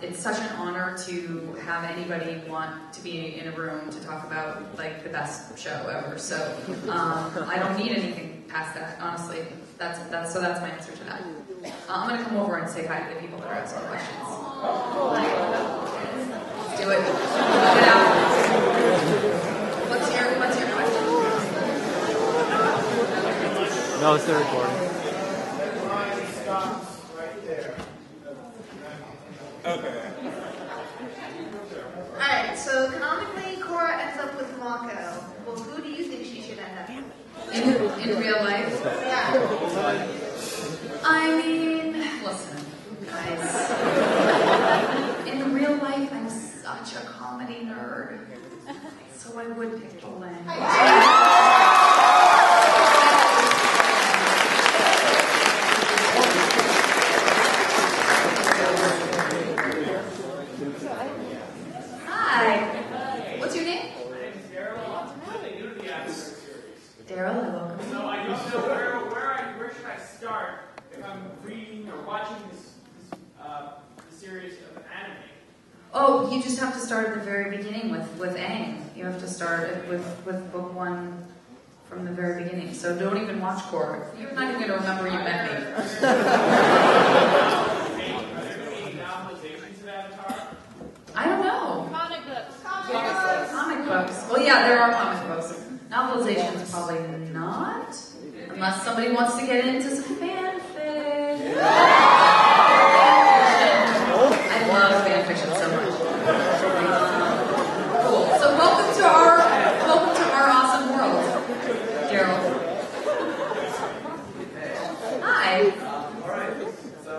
S1: It's such an honor to have anybody want to be in a room to talk about like the best show ever. So I don't need anything past that, honestly. That's my answer to that. I'm gonna come over and say hi to the people that are asking questions. Let's do it. Get out. What's your question?
S3: No, it's still recording.
S5: Okay.
S4: Alright, so canonically, Korra ends up with Mako. Well, who do you think she should end up with?
S1: In real life?
S4: Yeah.
S1: I mean, listen, guys. In real life, I'm such a comedy nerd. So I would pick Bolin. Hi. What's your name? Daryl, I welcome you.
S5: So I don't know where should I start if I'm reading or watching this series of anime.
S1: Oh, you just have to start at the very beginning with Aang. You have to start with book one from the very beginning. So don't even watch Korra. You're not even going to remember you met me.
S5: Are there any novelizations of Avatar?
S1: I don't know.
S4: Comic books.
S1: Comic books. Well, yeah, there are comic books. Novelizations, probably not. Unless somebody wants to get into some fanfic. I love fanfiction so much. Cool. So welcome to our awesome world, Daryl. Hi.
S6: Alright, so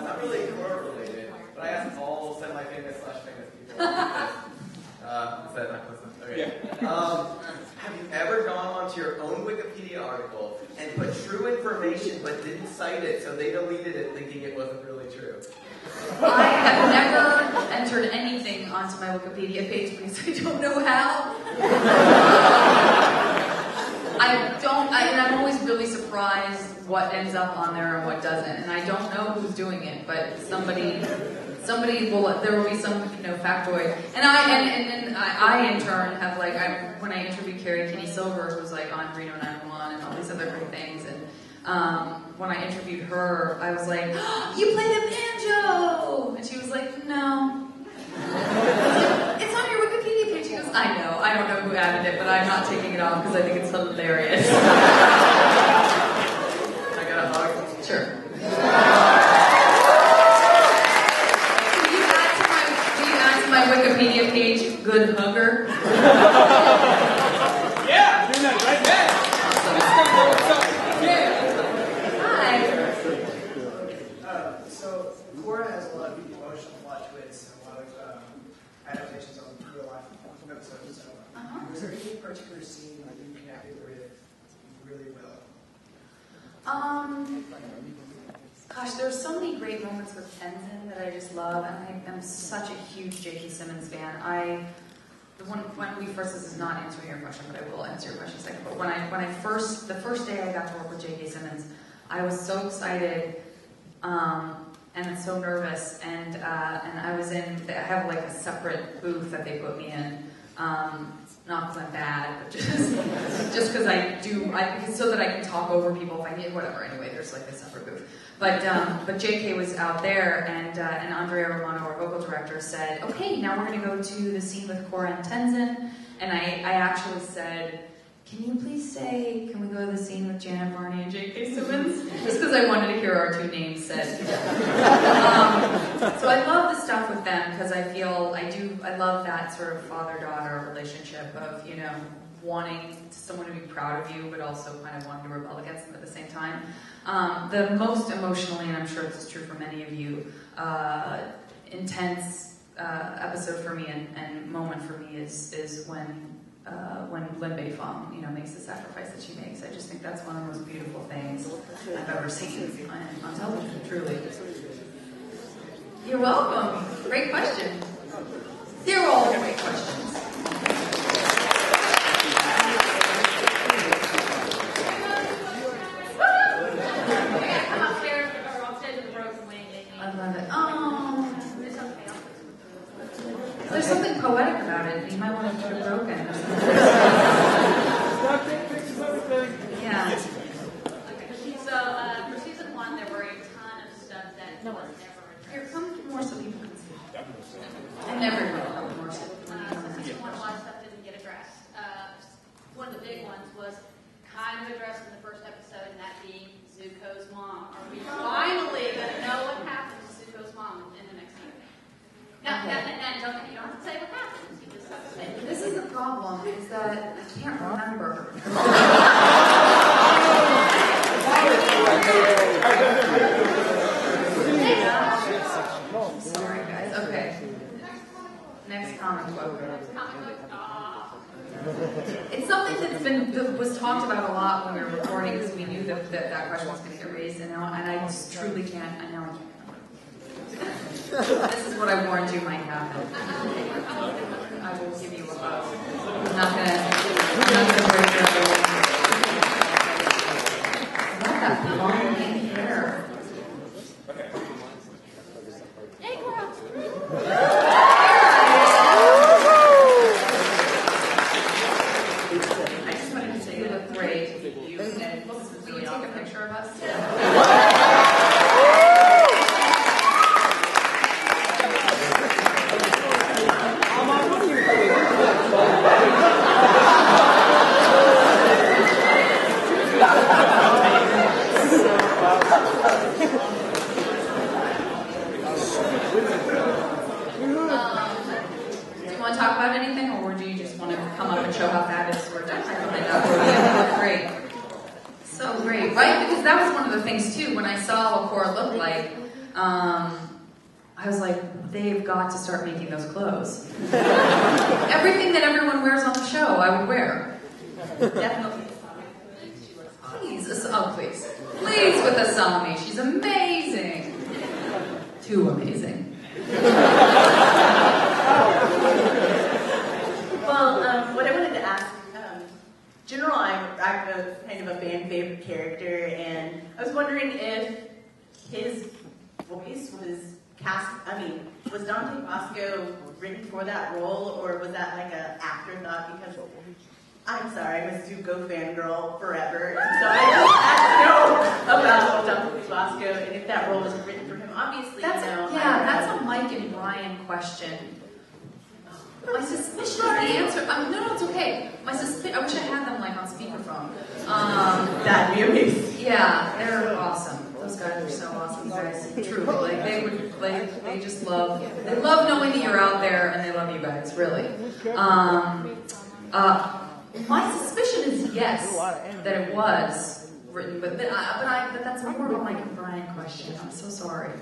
S6: not really Korra related, but I asked all semi-famous / famous people. Is that not close enough? Okay. Yeah. Have you ever gone onto your own Wikipedia article and put true information but didn't cite it, so they deleted it thinking it wasn't really true?
S1: I have never entered anything onto my Wikipedia page because I don't know how. And I'm always really surprised what ends up on there and what doesn't. And I don't know who's doing it, but somebody will, there will be some, factoid. And I in turn have when I interviewed Carrie Kinney Silver, who's on Reno 911 and all these other great things, and when I interviewed her, I was like, oh, you play the banjo! And she was like, no. It's on your Wikipedia page. She goes, I know. I don't know who added it, but I'm not taking it off because I think it's hilarious.
S6: I got a hug?
S1: Sure. Can you add to my Wikipedia page, good hugger?
S5: Yeah, doing that right now.
S1: Hi.
S7: So Korra has a lot of emotional plot twists and a lot of adaptations of real life episodes. So, was there any particular scene that you connected with really well?
S1: Gosh, there's so many great moments with Tenzin that I just love, and I am such a huge J.K. Simmons fan. When we first, this is not answering your question, but I will answer your question in a second. But the first day I got to work with J.K. Simmons, I was so excited and so nervous, and I was I have a separate booth that they put me in. Not because I'm bad, but just because so that I can talk over people if I need, whatever. Anyway, there's a separate booth. But JK was out there, and Andrea Romano, our vocal director, said, okay, now we're going to go to the scene with Korra and Tenzin. And I actually said, can you please say, can we go to the scene with Janet Varney and J.K. Simmons? Just because I wanted to hear our two names said. So I love the stuff with them because I love that sort of father-daughter relationship of, you know, wanting someone to be proud of you, but also kind of wanting to rebel against them at the same time. The most emotionally, and I'm sure this is true for many of you, intense episode for me and moment for me is when Lin Beifong, you know, makes the sacrifice that she makes. I just think that's one of the most beautiful things I've ever seen on television, truly. You're welcome. Great question. They're all great questions.
S8: Come upstairs or upstairs with the broken wing.
S1: I love it. Oh. There's something poetic about it. You might want to put it broken. Yeah.
S8: Okay. So for season 1, there were a ton of stuff that was never addressed.
S1: Here, come more so people can see. And everyone come more so.
S8: Season 1, a lot of stuff didn't get addressed. One of the big ones was kind of addressed in the first episode, and that being Zuko's mom. Are we finally going to know what happened to Zuko's mom in the next season? No, you don't have to say what happens. You just have to say.
S1: This is the problem, is that I can't remember. Sorry, guys. Okay. Next comic book. It's something that was talked about a lot when we were recording because we knew that question was going to get raised, and I just truly can't. I know I can't. This is what I warned you might happen. I will give you a hug. I'm not gonna break your bones. What that long hair?
S8: Hey, girl.
S1: I just wanted to say you look great. You and will you take a picture of us? Talk about anything, or do you just want to come up and show how fabulous we're done? Great. So great, right? Because that was one of the things, too, when I saw what Korra looked like, I was like, they've got to start making those clothes. Everything that everyone wears on the show, I would wear. Definitely. Please, please. Please with Asami. She's amazing. Too amazing.
S9: Well, what I wanted to ask, General, I'm kind of a fan favorite character, and I was wondering if his voice was cast. I mean, was Dante Bosco written for that role, or was that like an afterthought? Because I'm sorry, I'm a Zuko fangirl forever, and so I just had to know about Dante Bosco and if that role was written for him. Obviously,
S1: that's a Mike and Brian question. My suspicion is the answer. No, it's okay. My suspicion. I wish I had them like on speakerphone.
S9: That'd be amazing.
S1: Yeah, they're awesome. Those guys are so awesome, guys. Truly, like they just love. They love knowing that you're out there, and they love you guys. Really. My suspicion is yes, that it was written, but that's more of a Mike and Brian question. I'm so sorry,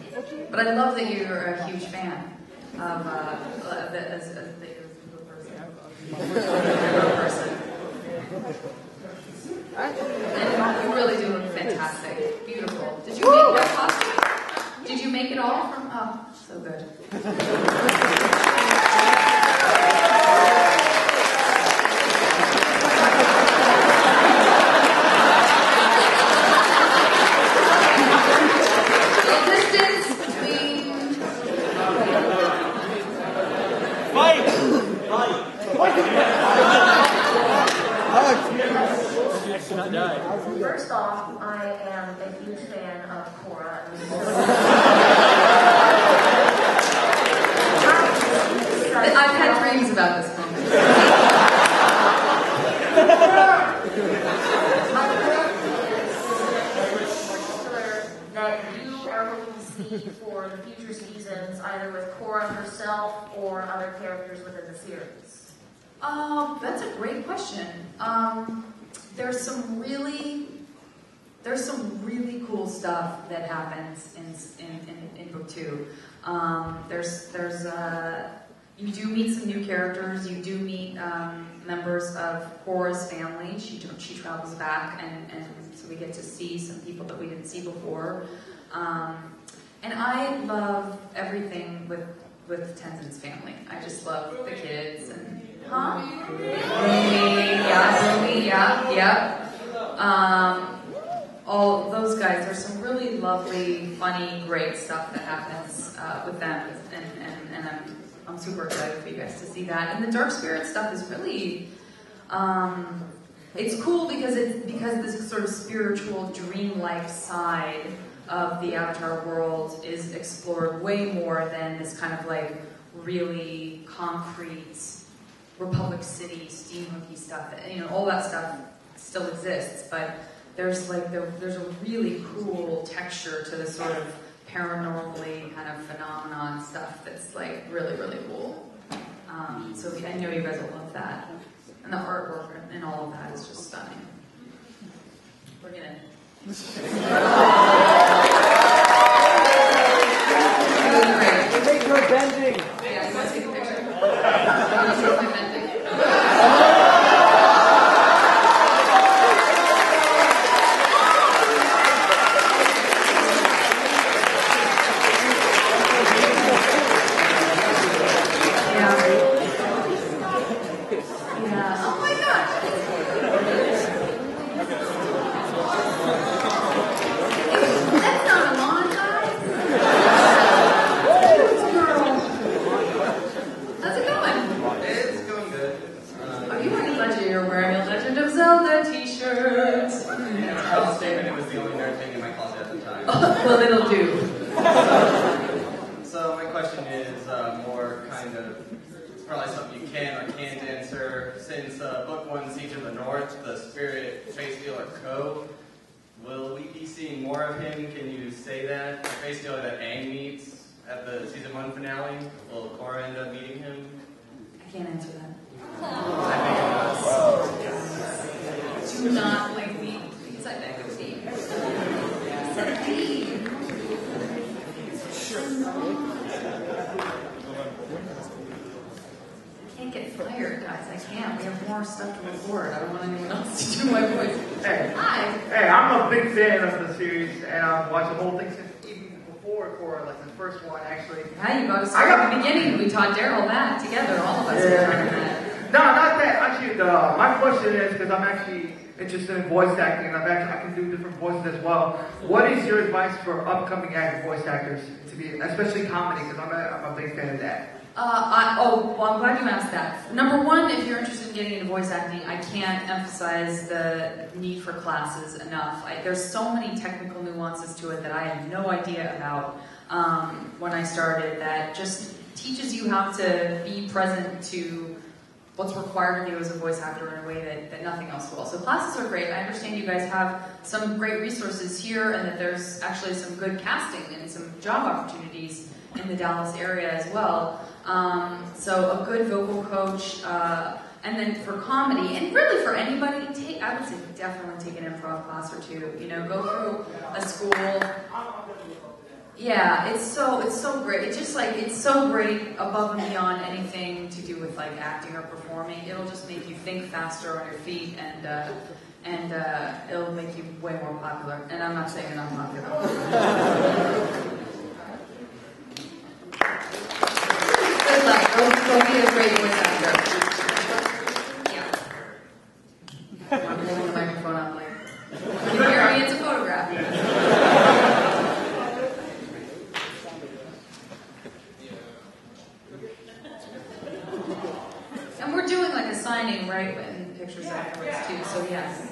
S1: but I love that you're a huge fan of as a person. And you really do look fantastic, beautiful. Did you make that costume? Did you make it all from? Oh, so good.
S10: First off, I am a huge fan of Korra.
S1: I've had dreams about this moment.
S10: for the future seasons, either with Korra herself or other characters within the series?
S1: That's a great question. There's some really cool stuff that happens in book 2. You do meet some new characters. You do meet members of Korra's family. She travels back, and so we get to see some people that we didn't see before. And I love everything with Tenzin's family. I just love the kids and all those guys. There's some really lovely, funny, great stuff that happens with them, and I'm super excited for you guys to see that. And the Dark Spirit stuff is really, it's cool because this sort of spiritual, dreamlike side of the Avatar world is explored way more than this kind of like really concrete Republic City steampunky stuff. All that stuff still exists, but there's a really cool texture to this sort of paranormally kind of phenomenon stuff that's like really, really cool. So I know you guys will love that. And the artwork and all of that is just stunning. We're gonna...
S3: Make her bending.
S1: Yeah, you want to take a picture? You want to take my bending? Well, it'll do.
S6: So my question is more kind of, it's probably something you can or can't answer. Since book 1, Siege of the North, the spirit face dealer Ko, will we be seeing more of him? Can you say that? The face dealer that Aang meets at the season 1 finale, will Korra end up meeting him?
S1: I can't answer that. Do not like me because I beg of thee. I can't get fired, guys. I can't. We have more stuff to record. I don't want anyone else to do my voice.
S11: Hey,
S1: hi.
S11: Hey, I'm a big fan of the series, and I've watched the whole thing since even before Korra, like the first one, actually.
S1: Yeah, you got to start at the beginning. We taught Daryl that together, all of us.
S11: Yeah. No, not that. Actually, my question is, because I'm actually interested in voice acting, and I can do different voices as well. What is your advice for upcoming voice actors to be, especially comedy? Because I'm a big fan of that.
S1: Well, I'm glad you asked that. Number one, if you're interested in getting into voice acting, I can't emphasize the need for classes enough. There's so many technical nuances to it that I had no idea about when I started, that just teaches you how to be present to what's required of you as a voice actor in a way that nothing else will. So classes are great. I understand you guys have some great resources here, and that there's actually some good casting and some job opportunities in the Dallas area as well. So a good vocal coach, and then for comedy, and really for anybody, I would say definitely take an improv class or two. You know, go through a school. Yeah, it's so great. It's just like, it's so great above and beyond anything to do with like acting or performing. It'll just make you think faster on your feet, and it'll make you way more popular. And I'm not saying you're not popular. Good luck. Go be a great voice actor. Yeah. I'm holding the microphone up like, you can hear me, it's a photograph. And we're doing like a signing, right, in pictures afterwards too, so yes.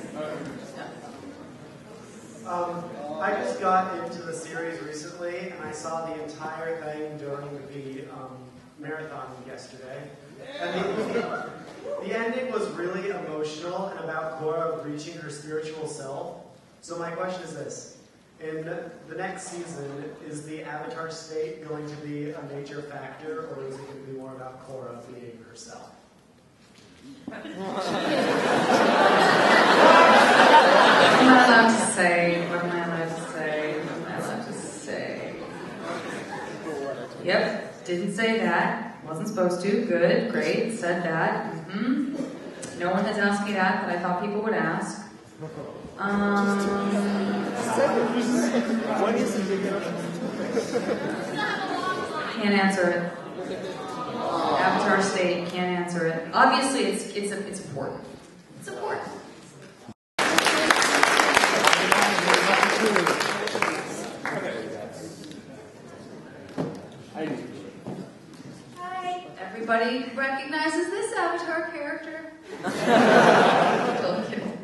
S7: I just got into the series recently, and I saw the entire thing during the marathon yesterday. And the ending was really emotional and about Korra reaching her spiritual self. So my question is this: In the next season, is the Avatar state going to be a major factor, or is it going to be more about Korra being herself?
S1: What am I allowed to say? What am I allowed to say? What am I allowed to say? Yep, didn't say that. Wasn't supposed to. Good, great, said that. No one has asked me that, but I thought people would ask. Can't answer it. Avatar state, can't answer it. Obviously, it's important. It's important. Hi. Everybody recognizes this Avatar character? Totally kidding.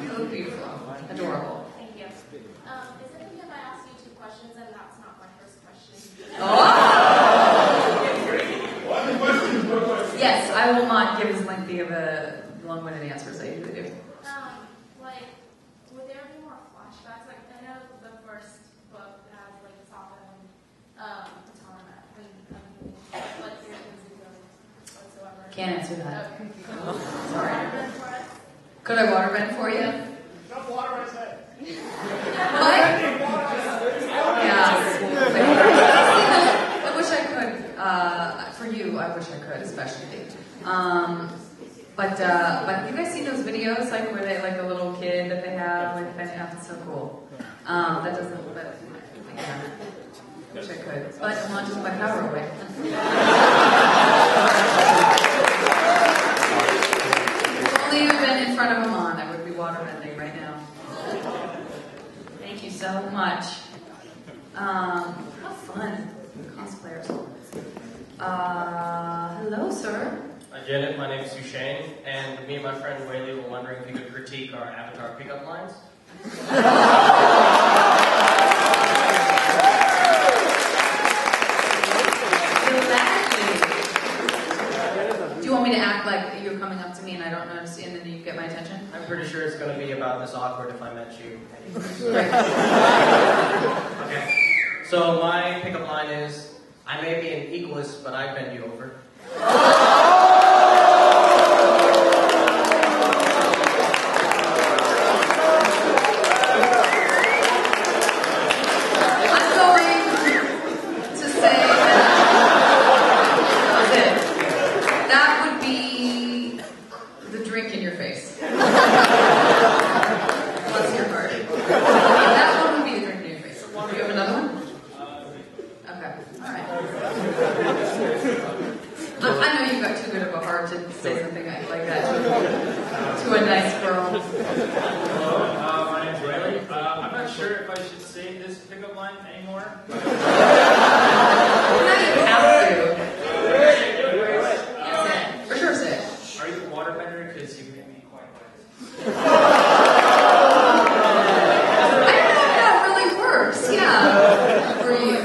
S1: You look beautiful. Adorable.
S12: Thank you. Is it okay if I ask you 2 questions and that's not my first question?
S1: Yes, I will not give as lengthy of a long-winded answer as I usually do.
S12: Like, would there be more flashbacks? Like, I know the first book has like Sokka and Katana but there isn't really whatsoever.
S1: Can't answer that.
S12: Okay.
S1: Sorry.
S12: Waterbend for us?
S1: Could I waterbend for you?
S5: Jump water, I said.
S1: What? Yeah. I wish I could. For you, I wish I could, especially. But have you guys seen those videos, like where they like a little kid that they have, like that's so cool. That doesn't. But yeah, wish I could, but I'm not taking my power away. If only you've been in front of a mon, I would be waterbending right now. Thank you so much. How fun, cosplayers. Hello, sir.
S13: Hi, Janet. My name is Sushane, and me and my friend Whaley were wondering if you could critique our Avatar pickup lines.
S1: Do you want me to act like you're coming up to me and I don't notice you and then you get my attention?
S13: I'm pretty sure it's going to be about this awkward if I met you. Okay. So my pickup line is, I may be an equalist, but I bend you over.
S1: I'm going to say that would be the drink in your face. Bless your heart. That one would be the drink in your face. Do you have another one? Okay. All right. I know you've got too good of a heart to say something like that to a nice girl.
S5: Hello, my name's Riley. I'm not sure if I should say this pickup line anymore.
S1: Now you have to. Yes, for sure say it.
S5: Are you a waterbender? Because you make me quite wet.
S1: I think that really works, yeah. For you.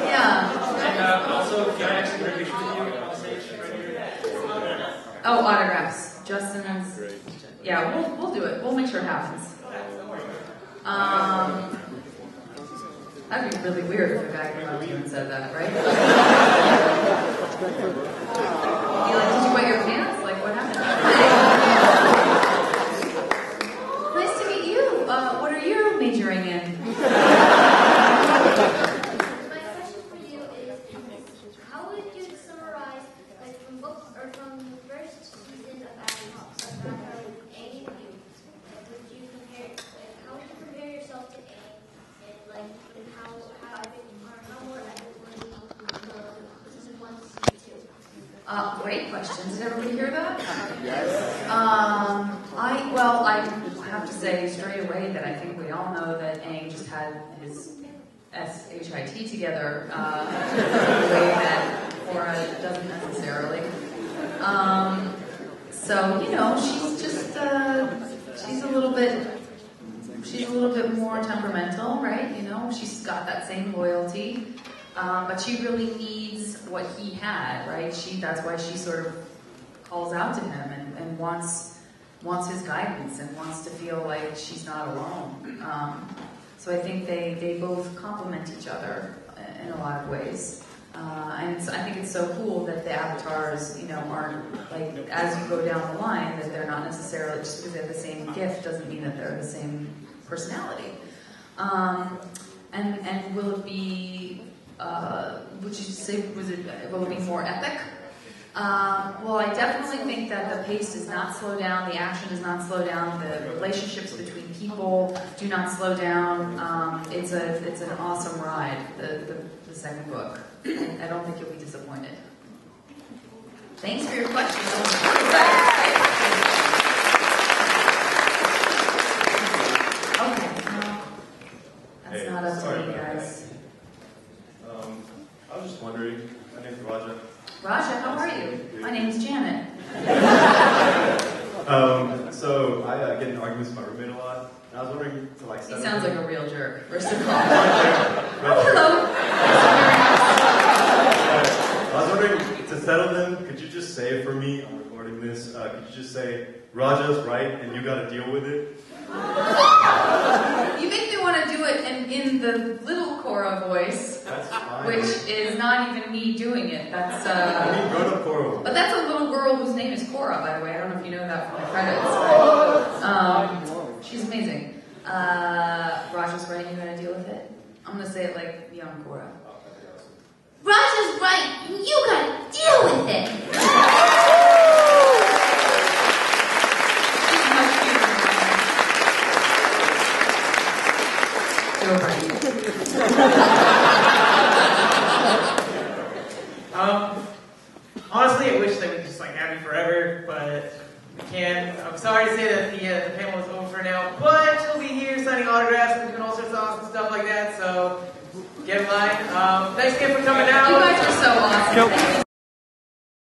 S1: Yeah.
S5: And also, can I actually get a picture with you on stage right here?
S1: Oh, autographs. Justin is. Yeah, we'll do it. We'll make sure it happens. That'd be really weird if a guy came up to you and said that, right? You're like, did you wet your pants? Like, what happened? Nice to meet you. What are you majoring in?
S12: My question for you is, how would you summarize, like from book or from the first season of Avatar, Aang and you? Would you compare? Like, how would you compare yourself to Aang, and like, and how more epic season 1 to season 2?
S1: Great question. Did everybody hear that?
S3: Yes.
S1: I have to say straight away that I think we all know that Aang just had his SHIT together in a way that Korra doesn't necessarily. So, you know, she's just, she's a little bit more temperamental, right? You know, she's got that same loyalty. But she really needs what he had, right? That's why she sort of calls out to him and wants wants his guidance and wants to feel like she's not alone. So I think they both complement each other in a lot of ways. And so I think it's so cool that the avatars, aren't like, as you go down the line, that they're not necessarily, just because they have the same gift doesn't mean that they're the same personality. And will it be, would you say, will it be more epic? Well, I definitely think that the pace does not slow down, the action does not slow down, the relationships between people do not slow down. It's an awesome ride, the second book. I don't think you'll be disappointed. Thanks for your question. Okay, that's not up to me, guys.
S14: I was just wondering, my name's Raja.
S1: Raja, how are you? My name's Janet.
S14: So I get in arguments with my roommate a lot, and I was wondering to like.
S1: He sounds like a real jerk. First of all. Hello.
S14: I was wondering to settle them. Could you just say for me? I'm recording this. Could you just say Raja's right, and you got to deal with it?
S1: You make me want to do it in the little Korra voice, which is not even me doing it. That's
S14: I mean, grown-up Korra.
S1: But that's a little girl whose name is Korra, by the way. I don't know if you know that from the credits. She's amazing. Raja's right. You gonna deal with it? I'm gonna say it like young Korra.
S12: Raja's right. You gotta deal with it.
S2: Honestly, I wish they would just like have me forever, but we can't. I'm sorry to say that the panel is over for now, but she'll be here signing autographs and doing all sorts of awesome stuff like that. So get in line. Thanks again for coming out.
S1: You guys are so awesome.